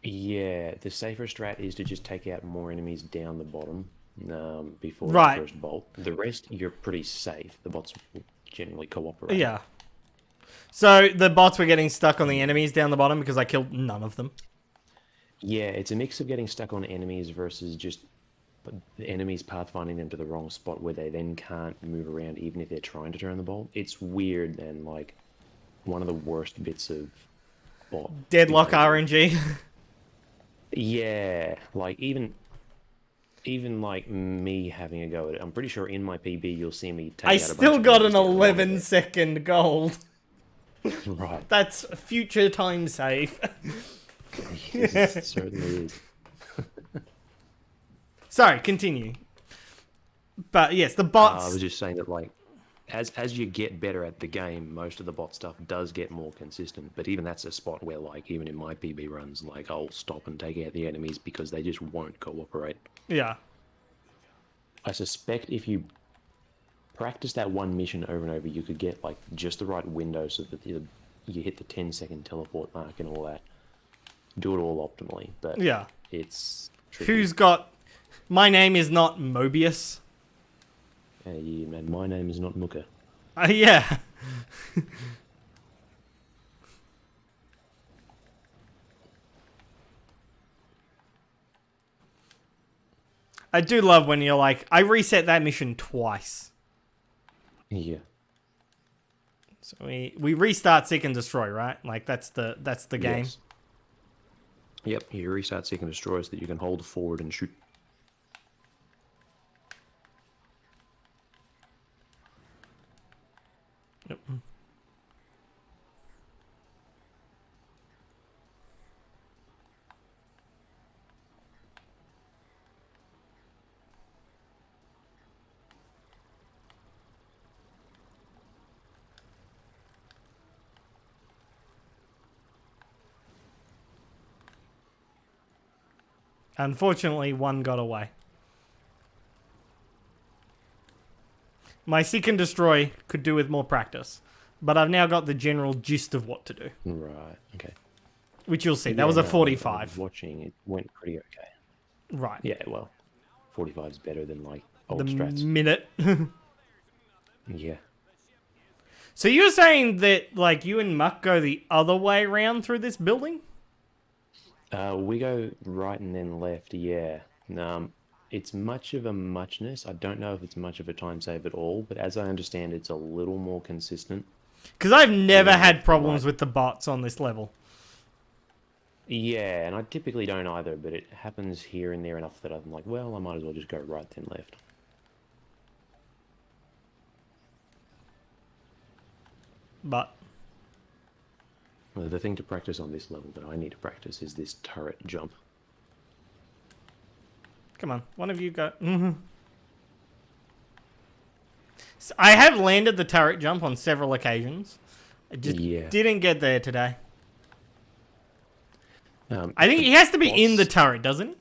Yeah, the safer strat is to just take out more enemies down the bottom before Right. the first bolt. The rest, you're pretty safe. The bots will generally cooperate. Yeah. So the bots were getting stuck on the enemies down the bottom because I killed none of them. Yeah, it's a mix of getting stuck on enemies versus just the enemies pathfinding them to the wrong spot where they then can't move around even if they're trying to turn the bolt. It's weird and like one of the worst bits of bot. Deadlock behavior. RNG. Yeah, like even like me having a go at it. I'm pretty sure in my PB you'll see me take I out a still bunch of got an enemies that are 11-second gold. right. That's future time save. It certainly is. Sorry, continue. But yes, the I bots. was just saying that like as you get better at the game, most of the bot stuff does get more consistent. But even that's a spot where like even in my PB runs, like I'll stop and take out the enemies because they just won't cooperate. Yeah. I suspect if you practice that one mission over and over, you could get like just the right window so that you hit the 10-second teleport mark and all that. Do it all optimally, but Yeah. it's tricky. Who's got... My name is not Mobius. Yeah, man, my name is not Mooka. Yeah. I do love when you're like, I reset that mission twice. Yeah. So we restart Seek and Destroy, right? Like that's the game. Yes. Yep, you restart Seek and Destroy so that you can hold forward and shoot. Yep. Unfortunately, one got away. My Seek and Destroy could do with more practice, but I've now got the general gist of what to do, Right, okay. which you'll see. That Yeah, was a no, I was 45. watching, it went pretty okay. Right. Yeah, well, 45 is better than like The old strats. minute. Yeah. So you're saying that, like, you and Muck go the other way around through this building? We go right and then left, yeah. It's much of a muchness. I don't know if it's much of a time save at all, but as I understand, it's a little more consistent. Because I've never Yeah, had problems right. with the bots on this level. Yeah, and I typically don't either, but it happens here and there enough that I'm like, well, I might as well just go right then left. But, Well, the thing to practice on this level that I need to practice is this turret jump. come on, one of you go. So I have landed the turret jump on several occasions. I just Yeah. didn't get there today. I think he has to be in the boss- turret, doesn't he?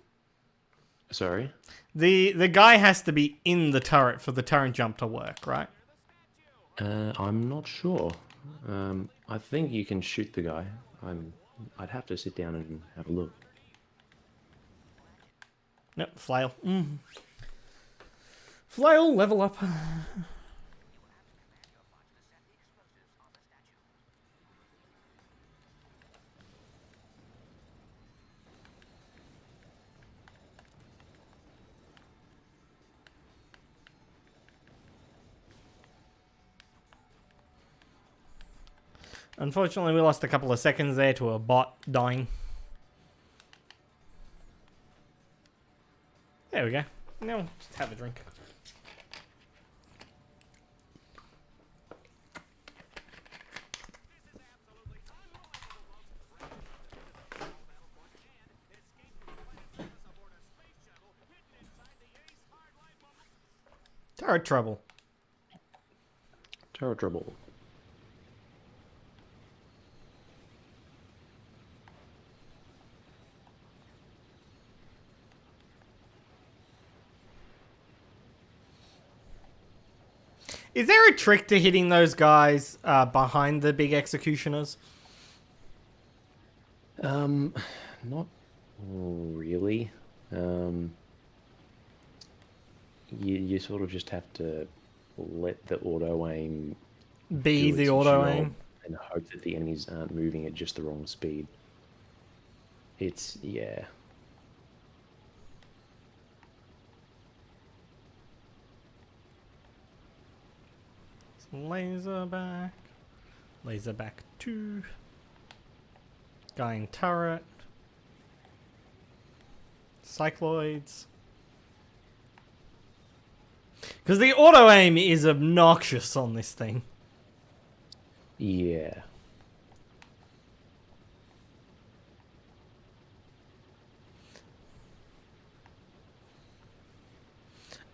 Sorry. The guy has to be in the turret for the turret jump to work, right? I'm not sure. I think you can shoot the guy. I'd have to sit down and have a look. Yep, flail. Flail, level up. Unfortunately, we lost a couple of seconds there to a bot dying. There we go. Now, just have a drink. Turret trouble. Terror trouble. Is there a trick to hitting those guys behind the big executioners? Not really. You sort of just have to let the auto aim Be do the its auto job aim. and hope that the enemies aren't moving at just the wrong speed. It's yeah. Laserback. Laserback 2. Going turret. Cycloids. Because the auto aim is obnoxious on this thing. Yeah.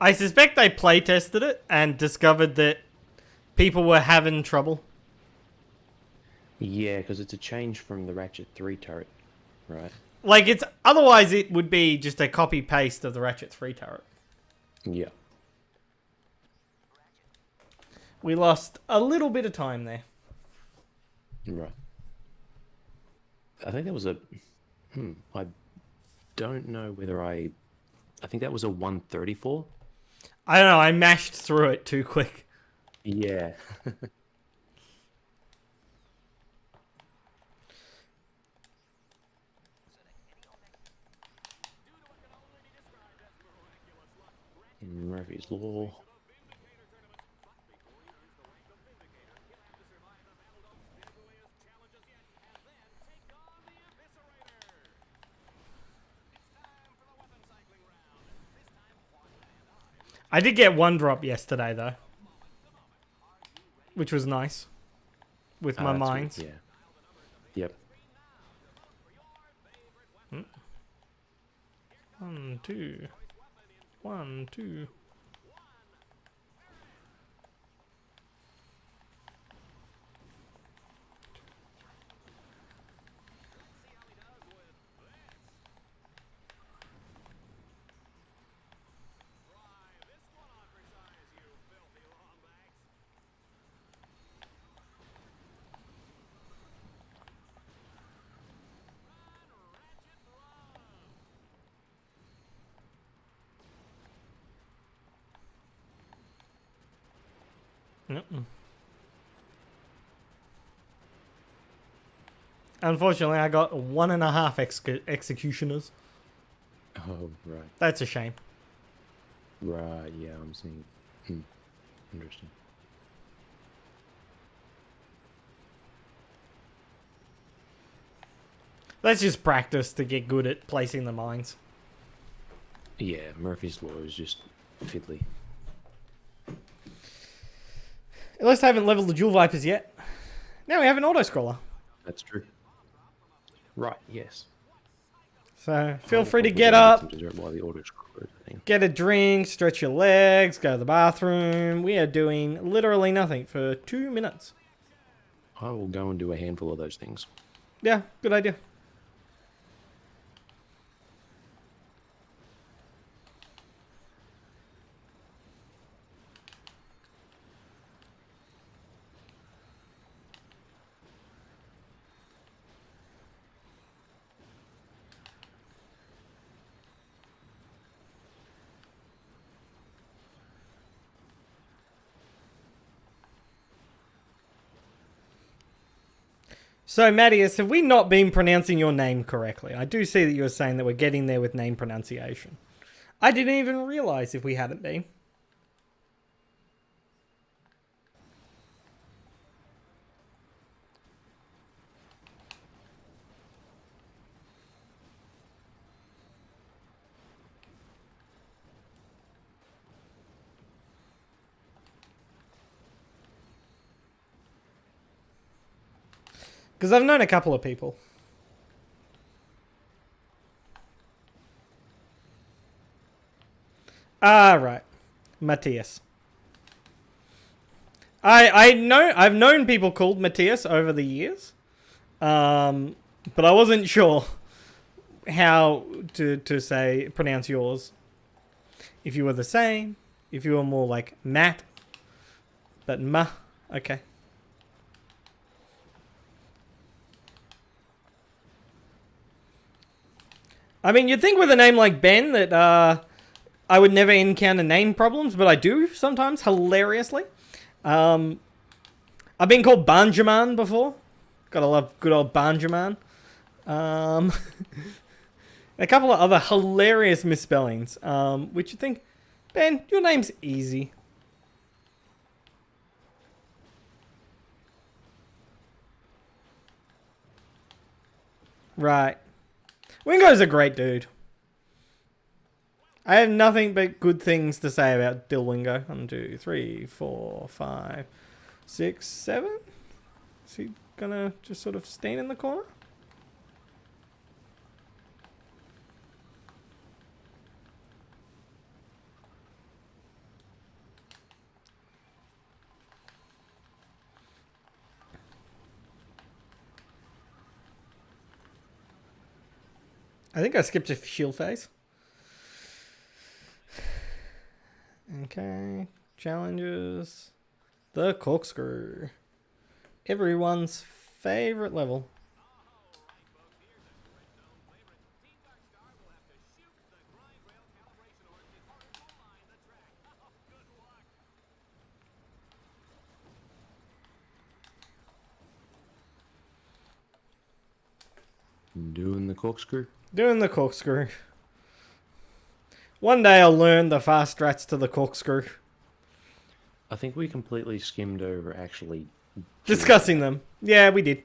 I suspect they play tested it and discovered that people were having trouble. Yeah, because it's a change from the Ratchet 3 turret, right? Like, it's otherwise it would be just a copy paste of the Ratchet 3 turret. Yeah. We lost a little bit of time there. Right. I think that was a... I don't know whether I think that was a 134. I don't know, I mashed through it too quick. Yeah. Murphy's Law. I did get one drop yesterday, though. Which was nice. With my That's good, mines. yeah. Yep. 1, 2. 1, 2. Yep. Unfortunately, I got 1.5 executioners. Oh, right. That's a shame. Right, yeah, I'm seeing. Interesting. Let's just practice to get good at placing the mines. Yeah, Murphy's Law is just fiddly. At least I haven't leveled the Jewel Vipers yet. Now we have an auto-scroller. That's true. Right, yes. So feel I'll free to probably get go up, some dessert while the order's closed, I think. get a drink, stretch your legs, go to the bathroom. We are doing literally nothing for 2 minutes. I will go and do a handful of those things. Yeah, good idea. So, Mattias, have we not been pronouncing your name correctly? I do see that you were saying that we're getting there with name pronunciation. I didn't even realize if we hadn't been. Because I've known a couple of people. Ah, right. Matthias. I've known people called Matthias over the years. But I wasn't sure how to pronounce yours. If you were the same, if you were more like Matt, but okay. I mean, you'd think with a name like Ben that I would never encounter name problems, but I do sometimes, hilariously. I've been called Banjaman before. Gotta love good old Banjaman. A couple of other hilarious misspellings, which you think, Ben, your name's easy. Right. Wingo's a great dude. I have nothing but good things to say about Dill Wingo. 1, 2, 3, 4, 5, 6, 7. Is he gonna just sort of stand in the corner? I think I skipped a shield phase. Okay. Challenges. The corkscrew. Everyone's favorite level. Doing the corkscrew. Doing the corkscrew. One day I'll learn the fast strats to the corkscrew. I think we completely skimmed over actually Discussing them. Yeah, we did.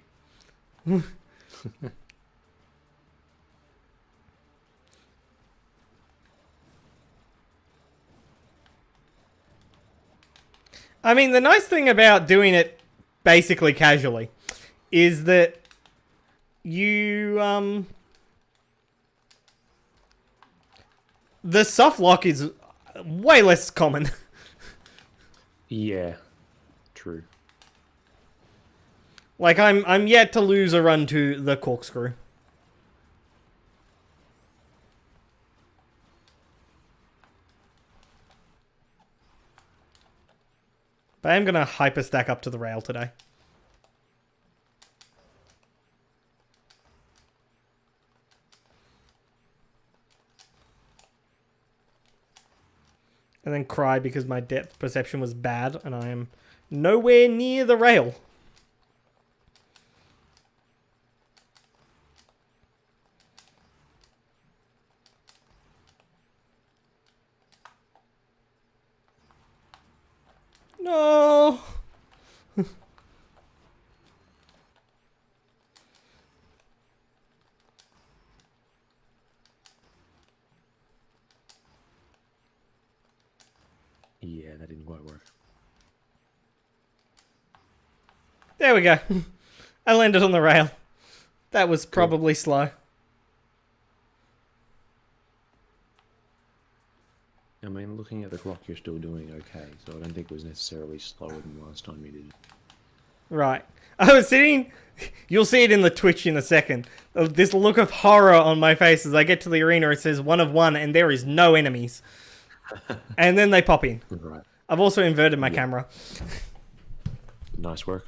I mean, the nice thing about doing it basically casually is that you, the soft lock is way less common. Yeah, true. Like, I'm yet to lose a run to the corkscrew. But I am going to hyper stack up to the rail today. And then cry because my depth perception was bad and I am nowhere near the rail. No. Yeah, that didn't quite work. There we go. I landed on the rail. That was probably slow. I mean, looking at the clock, you're still doing okay, so I don't think it was necessarily slower than last time you did it. Right. I was sitting... You'll see it in the Twitch in a second. This look of horror on my face as I get to the arena. It says 1 of 1 and there is no enemies. And then they pop in. Right. I've also inverted my camera. Nice work.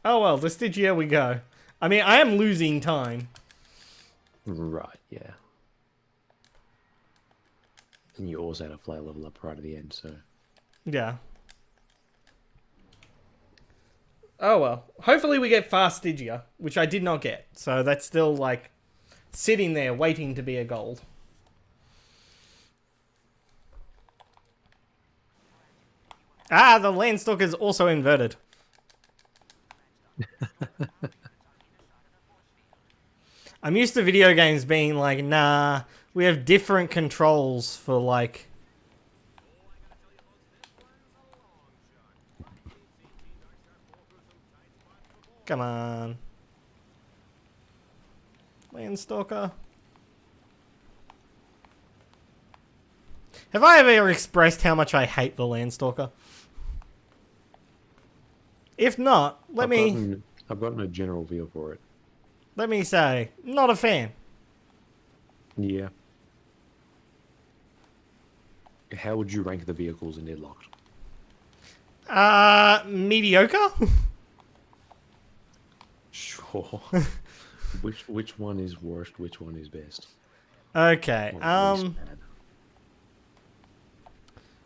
Oh well, the Stygia we go. I mean, I am losing time. Right, yeah. And you also had a flare level up right at the end, so... Yeah. Oh well. Hopefully we get fast Stygia, which I did not get. So that's still like sitting there waiting to be a gold. Ah, the Landstalker's also inverted. I'm used to video games being like, nah, we have different controls for like... Come on. Landstalker. Have I ever expressed how much I hate the Landstalker? If not, I've gotten a general feel for it. let me say, not a fan. Yeah. How would you rank the vehicles in Deadlocked? Mediocre? Sure. Which one is worst? Which one is best? Okay, Or at least bad?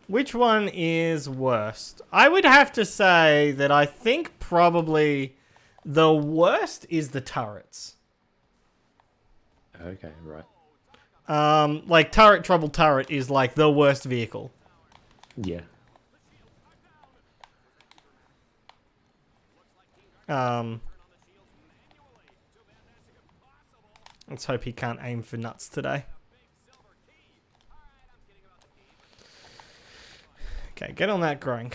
which one is worst? I would have to say that I think probably the worst is the turrets. Okay, right. Like Trouble Turret is like the worst vehicle. Yeah. Let's hope he can't aim for nuts today. Okay, get on that Grunk.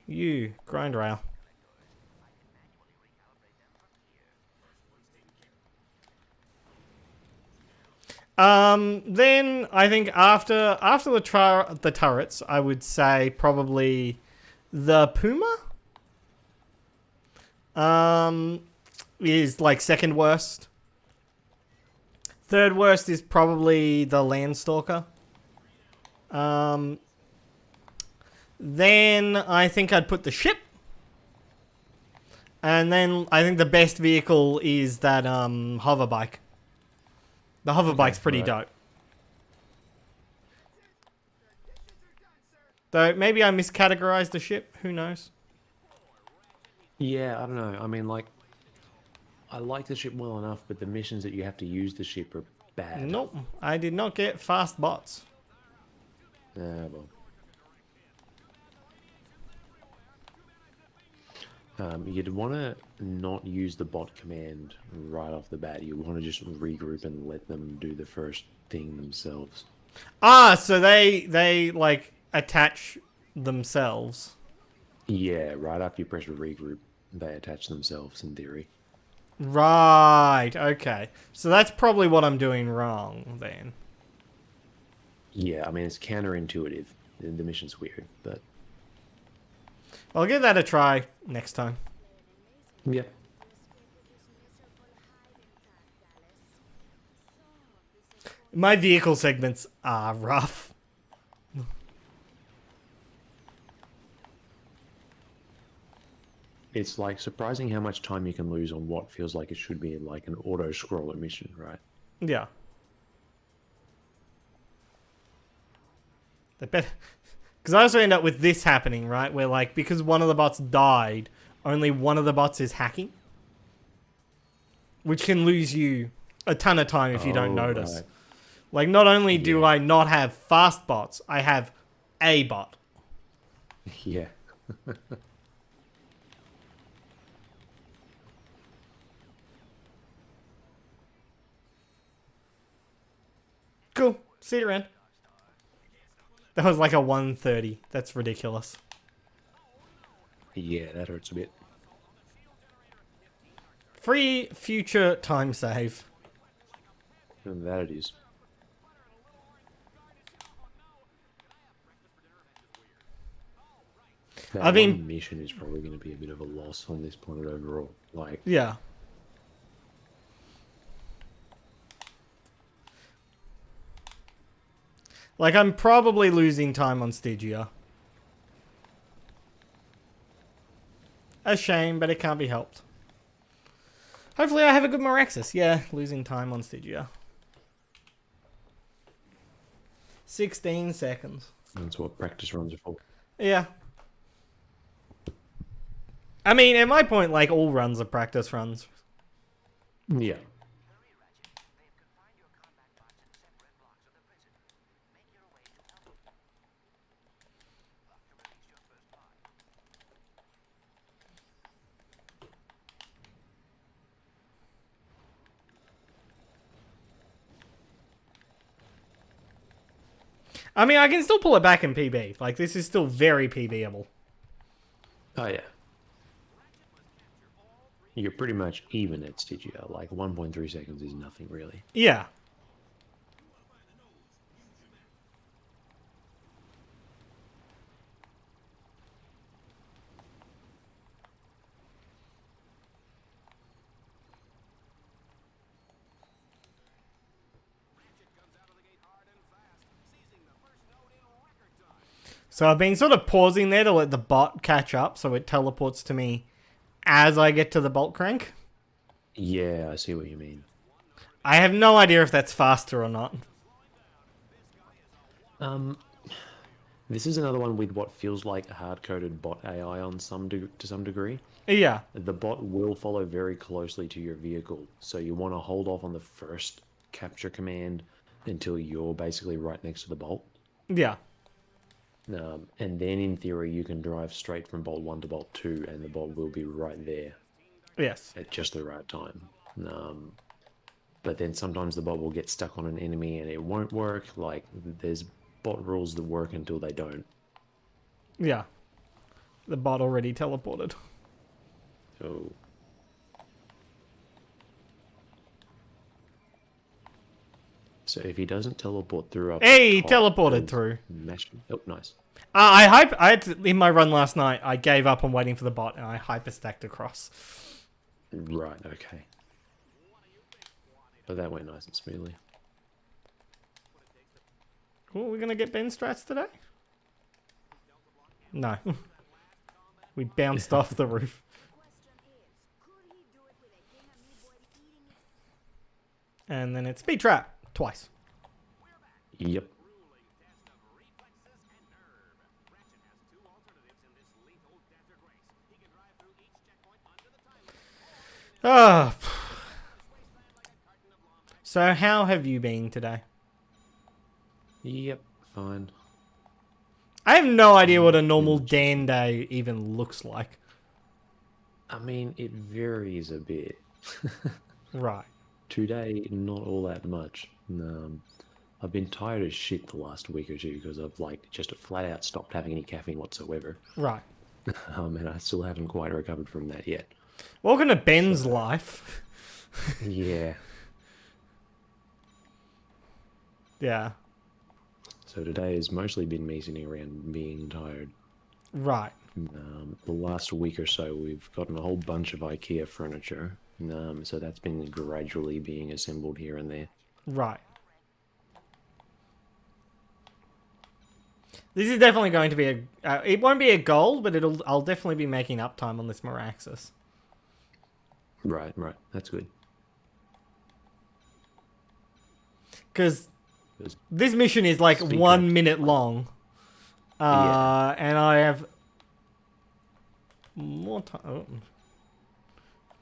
You, grind rail. Then I think after the turrets, I would say probably the Puma. Is like second worst. Third worst is probably the Landstalker. Then I think I'd put the ship. And then I think the best vehicle is that hover bike. The hover bike's pretty dope. Though maybe I miscategorized the ship. Who knows? Yeah, I don't know. I mean, like, I like the ship well enough, but the missions that you have to use the ship are bad. Nope. I did not get fast bots. Well. You'd want to not use the bot command right off the bat. You want to just regroup and let them do the first thing themselves. Ah, so they like attach themselves. Yeah, right after you press regroup, they attach themselves in theory. Right, okay. So that's probably what I'm doing wrong then. Yeah, I mean, it's counterintuitive. The mission's weird, but... I'll give that a try next time. Yeah. My vehicle segments are rough. It's like surprising how much time you can lose on what feels like it should be like an auto-scroller mission, right? Yeah. They better... Because I also end up with this happening, right? Where, like, because one of the bots died, only one of the bots is hacking. Which can lose you a ton of time if you don't notice. Right. Like, not only do I not have fast bots, I have a bot. Yeah. Cool. See you around. That was like a 130. That's ridiculous. Yeah, that hurts a bit. Free future time save. And that it is. That I mean- one mission is probably going to be a bit of a loss on this planet overall. Like, Yeah. Like, I'm probably losing time on Stygia. A shame, but it can't be helped. Hopefully I have a good Meraxis. Yeah, losing time on Stygia. 16 seconds. that's what practice runs are for. Yeah. I mean, at my point, like, all runs are practice runs. Yeah. Hurry, Ratchet. They have confined your combat bots in separate blocks of the prison. Make your way to help them. Block to release your first bot. I mean, I can still pull it back in PB. Like, this is still very PBable. Oh, yeah. You're pretty much even at Stygia. Like, 1.3 seconds is nothing, really. Yeah. So I've been sort of pausing there to let the bot catch up so it teleports to me as I get to the bolt crank. Yeah, I see what you mean. I have no idea if that's faster or not. This is another one with what feels like a hard-coded bot AI on to some degree. Yeah. The bot will follow very closely to your vehicle, so you want to hold off on the first capture command until you're basically right next to the bolt. Yeah. And then, in theory, you can drive straight from bolt 1 to bolt 2, and the bolt will be right there Yes. at just the right time. But then sometimes the bot will get stuck on an enemy and it won't work. Like, there's bot rules that work until they don't. Yeah. The bot already teleported. So... So if he doesn't teleport through up Hey, he top, teleported then through. Oh, nice. I had to, in my run last night, I gave up on waiting for the bot and I hyperstacked across. Right, okay. But that went nice and smoothly. Cool, we're going to get Ben strats today? No. We bounced off the roof. And then it's speed trap. Twice. Yep. Ah. So how have you been today? Yep, fine. I have no idea what a normal Dan day even looks like. I mean, it varies a bit. Right. Today, not all that much. I've been tired as shit the last week or two because I've like just flat out stopped having any caffeine whatsoever. Right. And I still haven't quite recovered from that yet. Welcome to Ben's life. Yeah. Yeah. So today has mostly been me sitting around being tired. Right. The last week or so, we've gotten a whole bunch of IKEA furniture. So that's been gradually being assembled here and there. Right. This is definitely going to be a... it won't be a goal, but I'll definitely be making uptime on this Meraxis. Right. That's good. Because this mission is like 1 minute long. Yeah. And I have more time. Oh.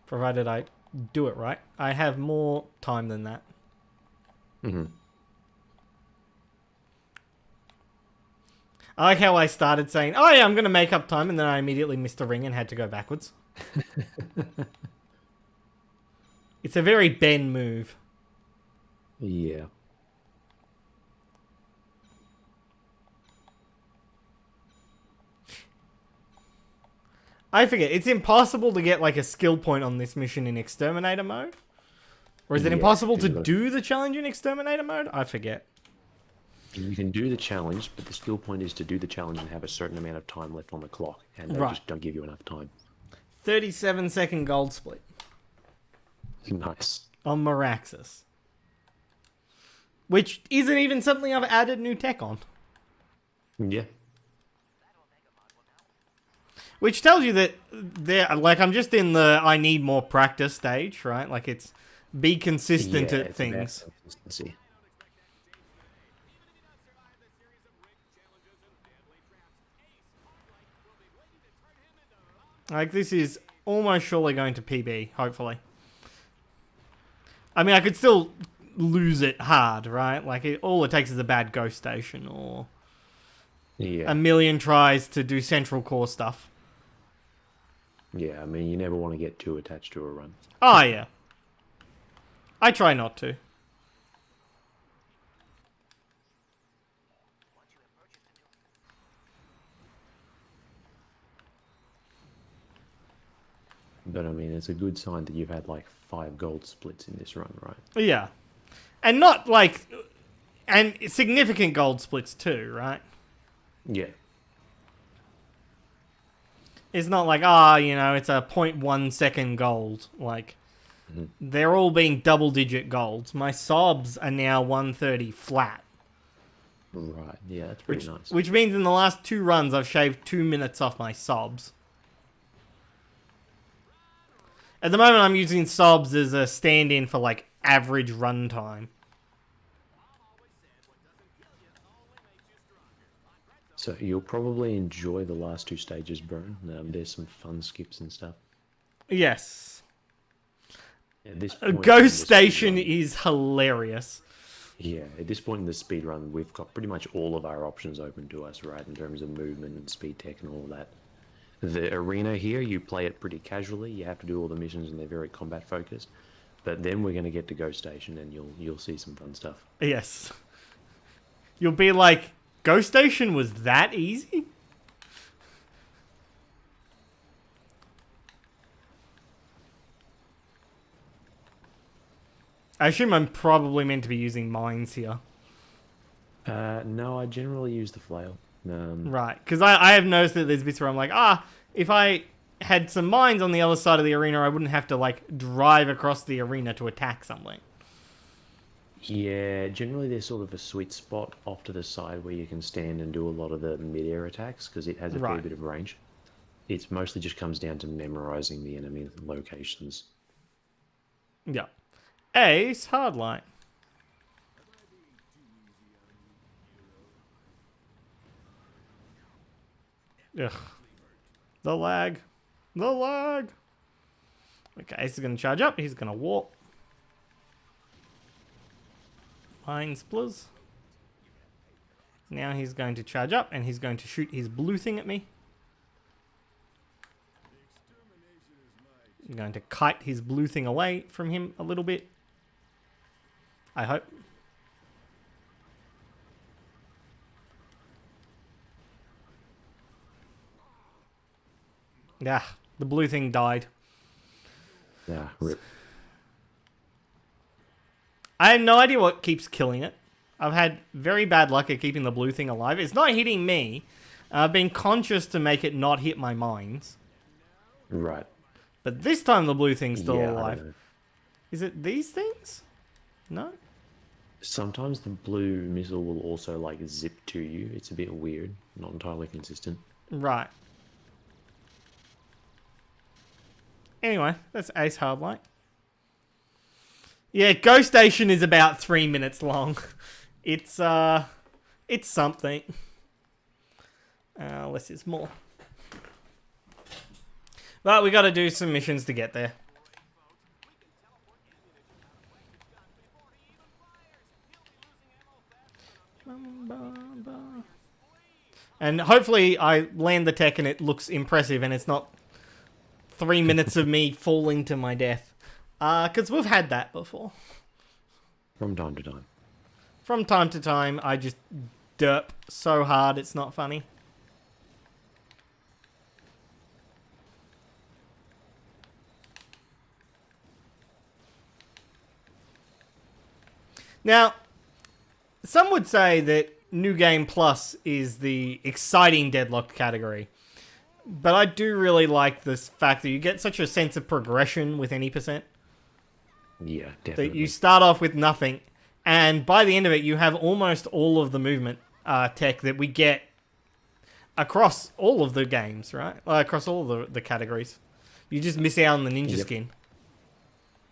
Provided I do it right. I have more time than that. Mm-hmm. I like how I started saying, oh yeah, I'm going to make up time, and then I immediately missed a ring and had to go backwards. It's a very Ben move. Yeah. I forget. It's impossible to get like a skill point on this mission in Exterminator mode? Or is it Yeah, impossible to yeah. do the challenge in Exterminator mode? I forget. You can do the challenge, but the skill point is to do the challenge and have a certain amount of time left on the clock, and they Right. just don't give you enough time. 37-second gold split Nice. on Meraxis. Which isn't even something I've added new tech on. Yeah. Which tells you that like I'm just in the I need more practice stage, right? Like it's be consistent Yeah, at it's about things. consistency. Like, this is almost surely going to PB, hopefully. I mean, I could still lose it hard, right? Like, all it takes is a bad ghost station or Yeah. a million tries to do central core stuff. Yeah, I mean, you never want to get too attached to a run. Oh, yeah. I try not to. But I mean, it's a good sign that you've had like 5 gold splits in this run, right? Yeah. And not like... And significant gold splits too, right? Yeah. It's not like, it's a 0.1 second gold. Like, they're all being double-digit golds. My sobs are now 130 flat. Right, yeah, that's pretty nice. Which means in the last 2 runs, I've shaved 2 minutes off my sobs. At the moment, I'm using sobs as a stand-in for, like, average run time. So you'll probably enjoy the last 2 stages, Burn. There's some fun skips and stuff. Yes. At this point in Ghost the Station speedrun- is hilarious. Yeah, at this point in the speedrun, we've got pretty much all of our options open to us, right, in terms of movement and speed tech and all of that. The arena here, you play it pretty casually. You have to do all the missions, and they're very combat focused. But then we're going to get to Ghost Station, and you'll see some fun stuff. Yes. You'll be like, Ghost Station was that easy? I assume I'm probably meant to be using mines here. No, I generally use the flail. Right, because I have noticed that there's bits where I'm like, if I had some mines on the other side of the arena, I wouldn't have to, like, drive across the arena to attack something. Yeah, generally there's sort of a sweet spot off to the side where you can stand and do a lot of the mid-air attacks, because it has a fair bit of range. It mostly just comes down to memorizing the enemy locations. Yeah. Ace Hardlight. Ugh. The lag. The lag. Okay, Ace is going to charge up. He's going to warp. Mine splitters. Now he's going to charge up and he's going to shoot his blue thing at me. I'm going to kite his blue thing away from him a little bit. I hope. Yeah, the blue thing died. Yeah, rip. I have no idea what keeps killing it. I've had very bad luck at keeping the blue thing alive. It's not hitting me. I've been conscious to make it not hit my mines. Right. But this time the blue thing's still Yeah, I don't alive. know. Is it these things? No? Sometimes the blue missile will also like zip to you. It's a bit weird, not entirely consistent. Right. Anyway, that's Ace Hardlight. Yeah, Ghost Station is about 3 minutes long. It's something. Less is more. But we got to do some missions to get there. And hopefully I land the tech and it looks impressive and it's not 3 minutes of me falling to my death. Because we've had that before. From time to time. From time to time, I just derp so hard it's not funny. Now, some would say that New Game Plus is the exciting deadlock category. But I do really like this fact that you get such a sense of progression with any percent. Yeah, definitely. That you start off with nothing, and by the end of it, you have almost all of the movement tech that we get across all of the games, right? Across all of the categories. You just miss out on the ninja skin.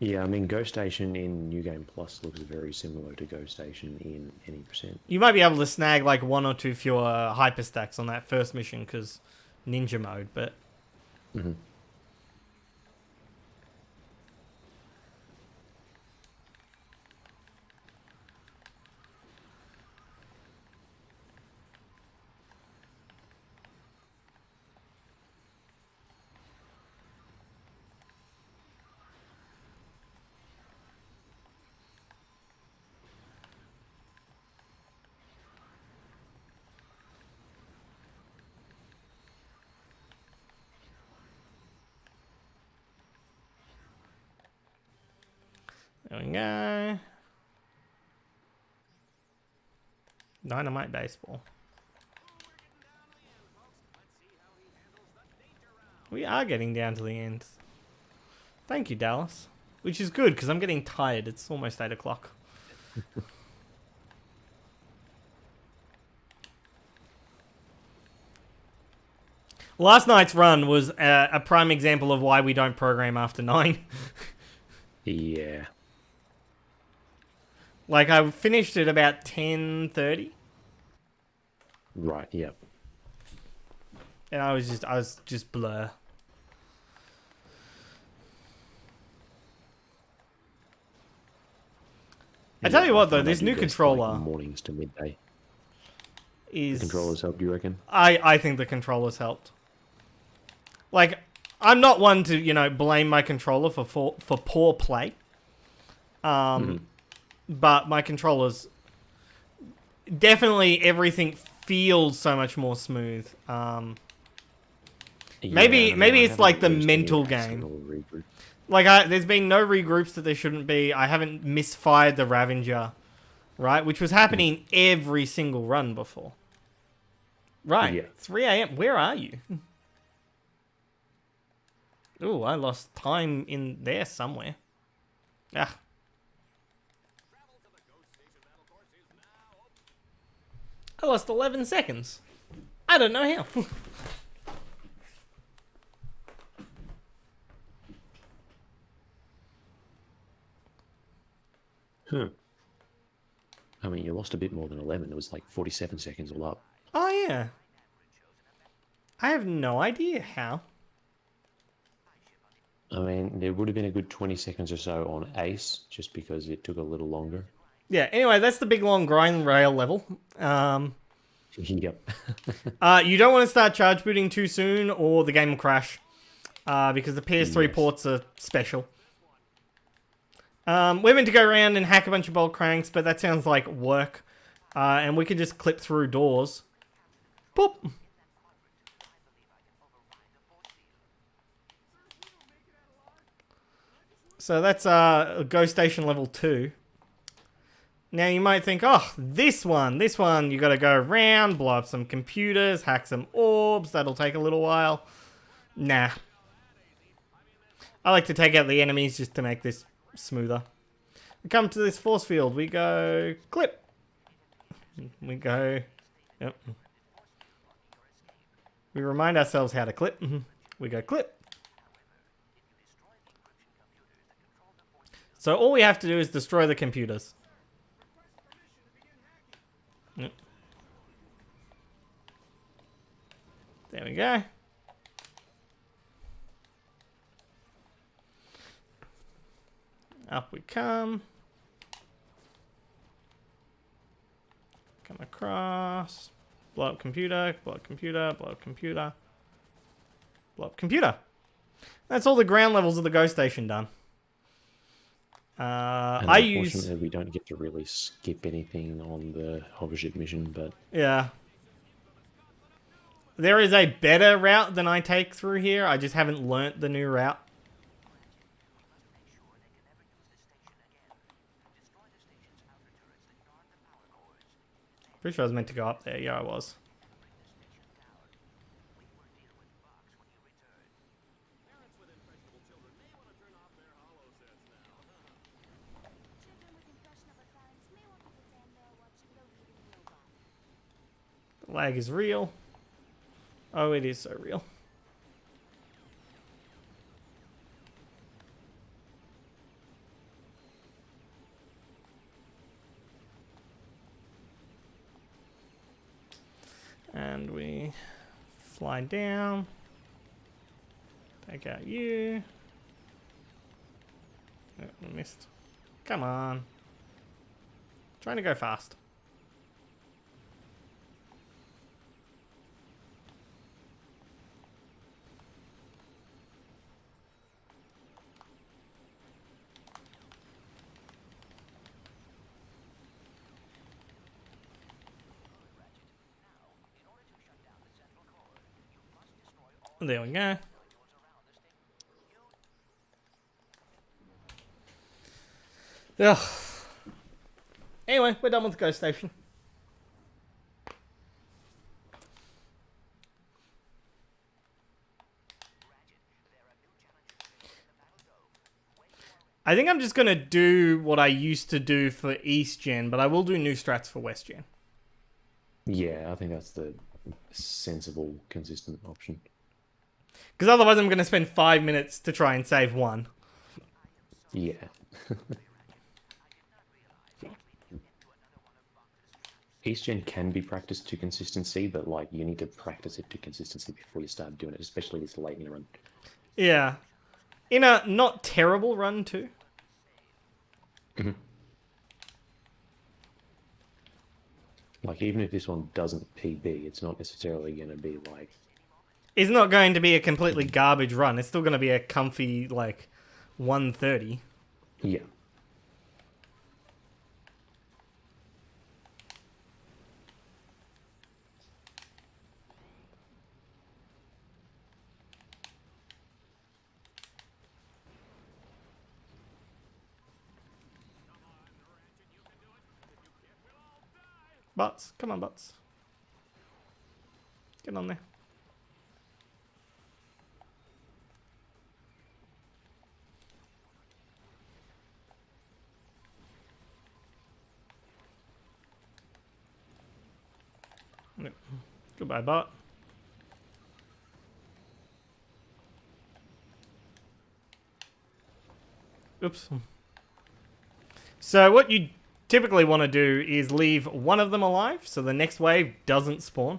Yeah, I mean, Ghost Station in New Game Plus looks very similar to Ghost Station in any percent. You might be able to snag like 1 or 2 fewer hyperstacks on that first mission because ninja mode, but Mm-hmm. There we go. Dynamite baseball. We are getting down to the end. Thank you, Dallas. Which is good, because I'm getting tired. It's almost 8 o'clock. Last night's run was a prime example of why we don't program after 9. Yeah. Like, I finished at about 10:30. Right, yep. And I was just blur. I tell you what, though, this new controller... Like mornings to midday. Is... The controllers help, do you reckon? I think the controllers helped. Like, I'm not one to, you know, blame my controller for poor play. But my controllers... Definitely everything feels so much more smooth. Maybe it's like the mental game. Like, there's been no regroups that there shouldn't be. I haven't misfired the Ravager, right? Which was happening every single run before. Right, Yeah. 3 a.m. Where are you? Ooh, I lost time in there somewhere. Ah. I lost 11 seconds. I don't know how. Huh. I mean, you lost a bit more than 11. It was like 47 seconds all up. Oh, yeah. I have no idea how. I mean, there would have been a good 20 seconds or so on Ace, just because it took a little longer. Yeah, anyway, that's the big long grind rail level. Yep. You don't want to start charge booting too soon or the game will crash. Because the PS3 ports are special. We're meant to go around and hack a bunch of bolt cranks, but that sounds like work. And we can just clip through doors. Boop! So that's Go Station Level 2. Now you might think, oh, this one, you gotta go around, blow up some computers, hack some orbs, that'll take a little while. Nah. I like to take out the enemies just to make this smoother. We come to this force field, we go clip. We go, yep. We remind ourselves how to clip. We go clip. So all we have to do is destroy the computers. Yep. There we go. Up we come. Come across. Blow up computer, blow up computer, blow up computer. Blow up computer. That's all the ground levels of the Go Station done. I use... Unfortunately, we don't get to really skip anything on the hover ship mission, but... Yeah. There is a better route than I take through here. I just haven't learnt the new route. Pretty sure I was meant to go up there. Yeah, I was. Lag is real. Oh, it is so real. And we fly down. Take out you. Oh, missed. Come on. Trying to go fast. There we go. Ugh. Anyway, we're done with the ghost station. I think I'm just going to do what I used to do for East Gen, but I will do new strats for West Gen. Yeah, I think that's the sensible, consistent option. Because otherwise I'm going to spend 5 minutes to try and save one. Yeah. East Gen can be practiced to consistency, but like you need to practice it to consistency before you start doing it, especially this late in the run. Yeah. In a not terrible run too. Mm-hmm. Like even if this one doesn't PB, it's not necessarily going to be like... It's not going to be a completely garbage run. It's still going to be a comfy, like, 130. Yeah. Butts. Come on, Butts. Get on there. Goodbye, Bot. Oops. So what you typically want to do is leave one of them alive so the next wave doesn't spawn.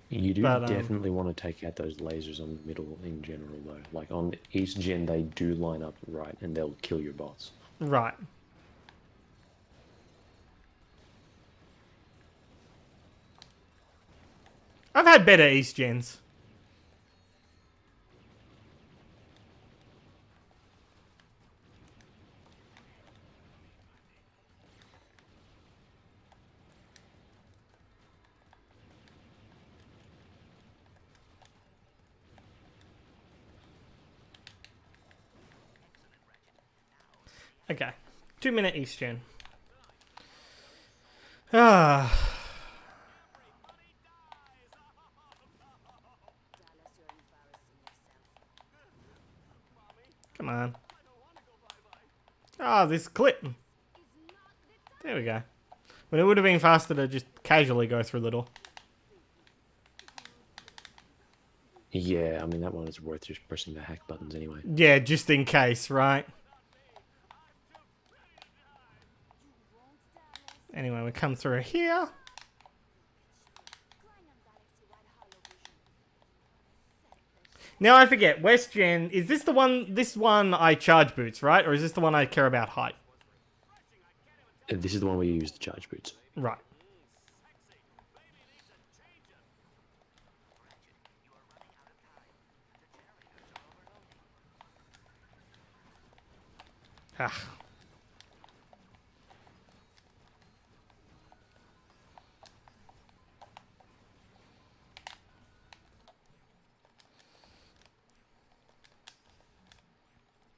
You do definitely want to take out those lasers on the middle in general, though. Like on East Gen, they do line up right, and they'll kill your bots. Right. I've had better East Gens. Okay. 2 minute East Gen. Ah. Come on. Ah, this clip. There we go. But it would have been faster to just casually go through the door. Yeah, I mean, that one is worth just pressing the hack buttons anyway. Yeah, just in case, right? Anyway, we come through here. Now I forget, West Gen, is this the one, this one I charge boots, right? Or is this the one I care about height? This is the one where you use the charge boots. Right. Ah.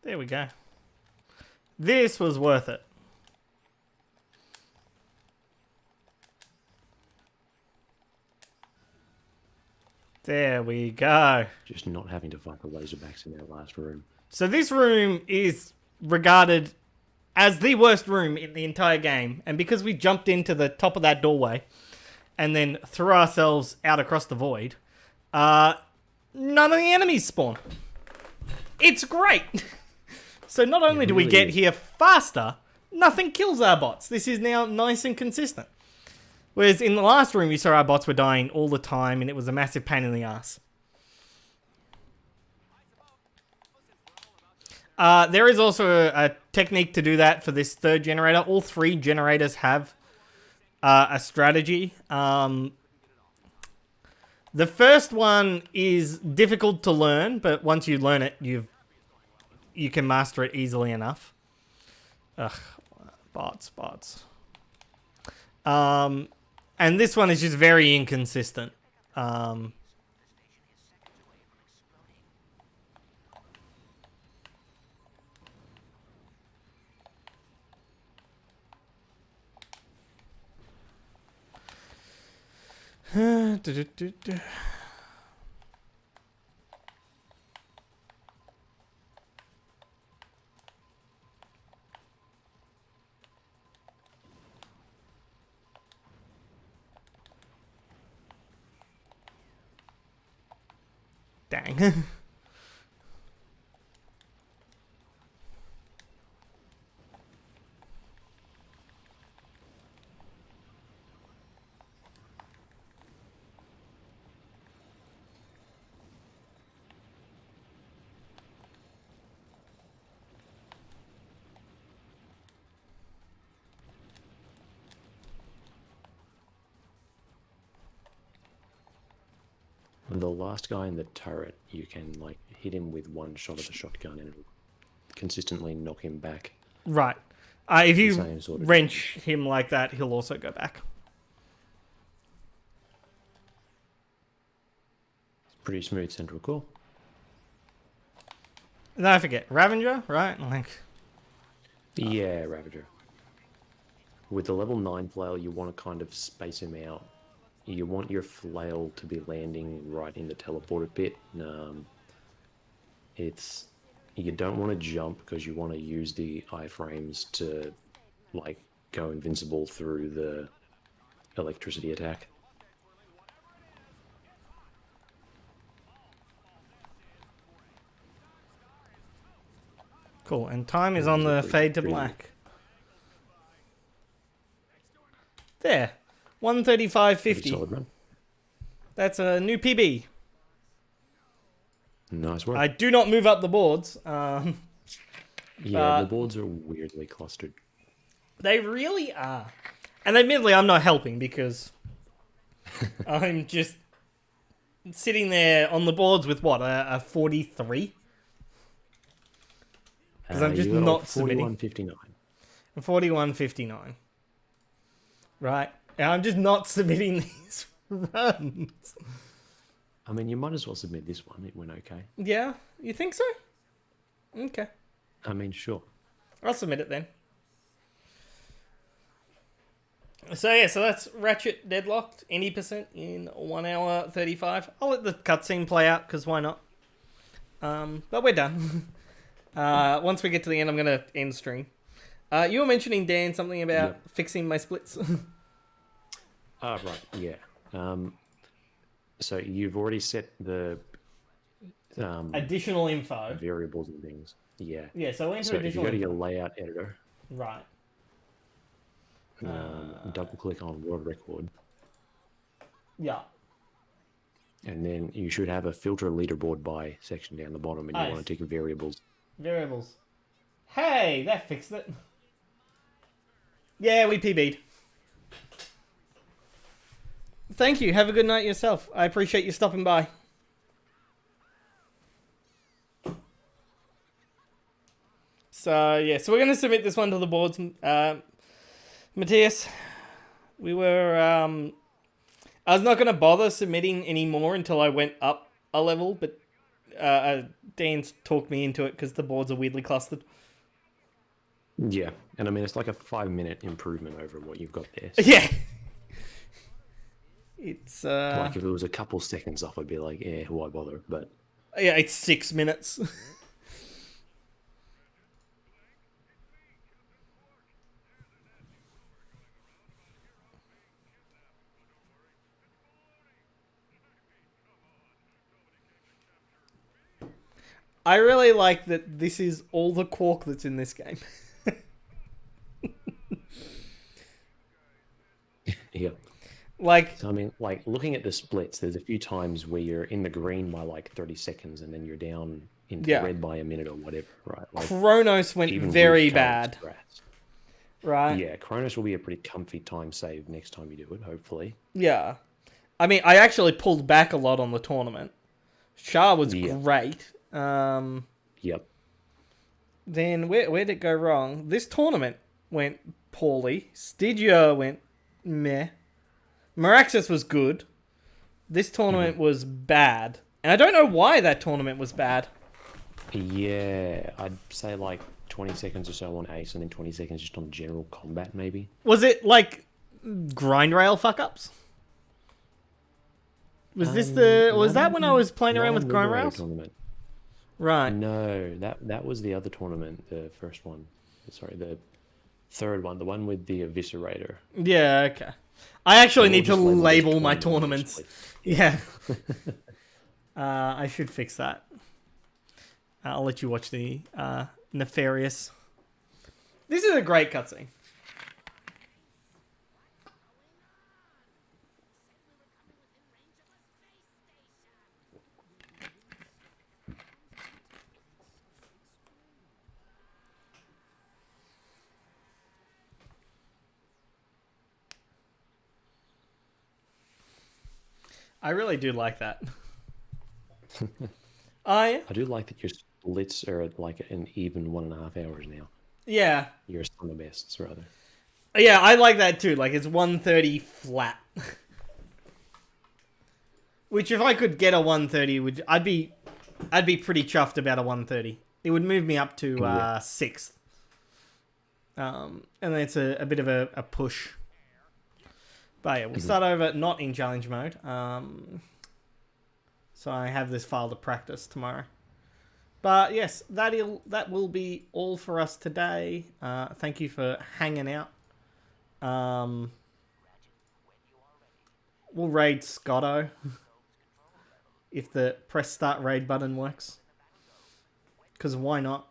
There we go. This was worth it. There we go. Just not having to fight the laserbacks in that last room. So this room is regarded as the worst room in the entire game. And because we jumped into the top of that doorway and then threw ourselves out across the void, none of the enemies spawn. It's great. So not only do we get here faster, nothing kills our bots. This is now nice and consistent. Whereas in the last room, you saw our bots were dying all the time, and it was a massive pain in the ass. There is also a technique to do that for this third generator. All 3 generators have a strategy. The first one is difficult to learn, but once you learn it, you can master it easily enough. Ugh, bots. And this one is just very inconsistent. Dang. The last guy in the turret, you can like hit him with one shot of the shotgun and it'll consistently knock him back. Right. If you Same sort of wrench him like that, he'll also go back. Pretty smooth central core. Then I forget. Ravager, right? Like. Yeah, Ravager. With the level 9 flail, you want to kind of space him out. You want your flail to be landing right in the teleporter pit. You don't want to jump because you want to use the iframes to like go invincible through the electricity attack. Cool. And time is on the fade to black. There. 135.50. Solid run. That's a new PB. Nice work. I do not move up the boards. Yeah, the boards are weirdly clustered. They really are. And admittedly, I'm not helping because I'm just sitting there on the boards with what, a 43? Because I'm just not submitting. 41.59. 41.59. Right. And I'm just not submitting these runs. I mean, you might as well submit this one. It went okay. Yeah? You think so? Okay. I mean, sure. I'll submit it then. So yeah, so that's Ratchet Deadlocked Any % in 1 hour 35. I'll let the cutscene play out, because why not? But we're done. Once we get to the end, I'm going to end stream. You were mentioning, Dan, something about fixing my splits. Right, yeah. So you've already set the additional info. variables and things. Yeah. Yeah, so enter So if you additional go to info. your layout editor, Right. double click on world record, Yeah. and then you should have a filter leaderboard by section down the bottom, and you Nice. want to tick variables. Variables. Hey, that fixed it. Yeah, we PB'd. Thank you. Have a good night yourself. I appreciate you stopping by. So, yeah. So, we're going to submit this one to the boards. Matthias, we were... I was not going to bother submitting any more until I went up a level, but Dan's talked me into it because the boards are weirdly clustered. Yeah, and I mean, it's like a 5-minute improvement over what you've got there. So, Yeah. It's like if it was a couple seconds off, I'd be like, yeah, why bother? But yeah, it's 6 minutes. I really like that this is all the quark that's in this game. yeah. Like, So I mean, like looking at the splits, there's a few times where you're in the green by like 30 seconds, and then you're down into Yeah. red by a minute or whatever, right? Like Kronos went even very Ruth bad, Carroll's grass. right? Yeah, Cronus will be a pretty comfy time save next time you do it, hopefully. Yeah. I mean, I actually pulled back a lot on the tournament. Shah was Yeah. great. Yep. Then where'd it go wrong? This tournament went poorly. Stygia went meh. Meraxis was good. This tournament was bad. And I don't know why that tournament was bad. Yeah, I'd say like 20 seconds or so on Ace, and then 20 seconds just on general combat, maybe. Was it like grind rail fuck ups? Was this was that when I was playing around with grind rails? Tournament. Right. No, that was the other tournament, the first one. Sorry, the third one, the one with the Eviscerator. Yeah, okay. I actually need to just label label this my tournament, tournaments. Yeah. I should fix that. I'll let you watch the Nefarious. This is a great cutscene. I really do like that. I do like that your splits are at like an even 1.5 hours now. Yeah. Your summer bests, rather. Yeah, I like that too. Like, it's 130 flat. Which, if I could get a 130, I'd be pretty chuffed about a 130. It would move me up to 6th. And then it's a bit of a push. But yeah, we'll start over not in challenge mode. So I have this file to practice tomorrow. But yes, that will be all for us today. Thank you for hanging out. We'll raid Scotto if the press start raid button works. Because why not?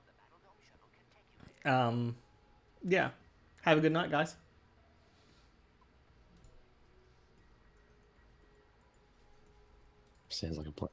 Yeah. Have a good night, guys. Sounds like a plan.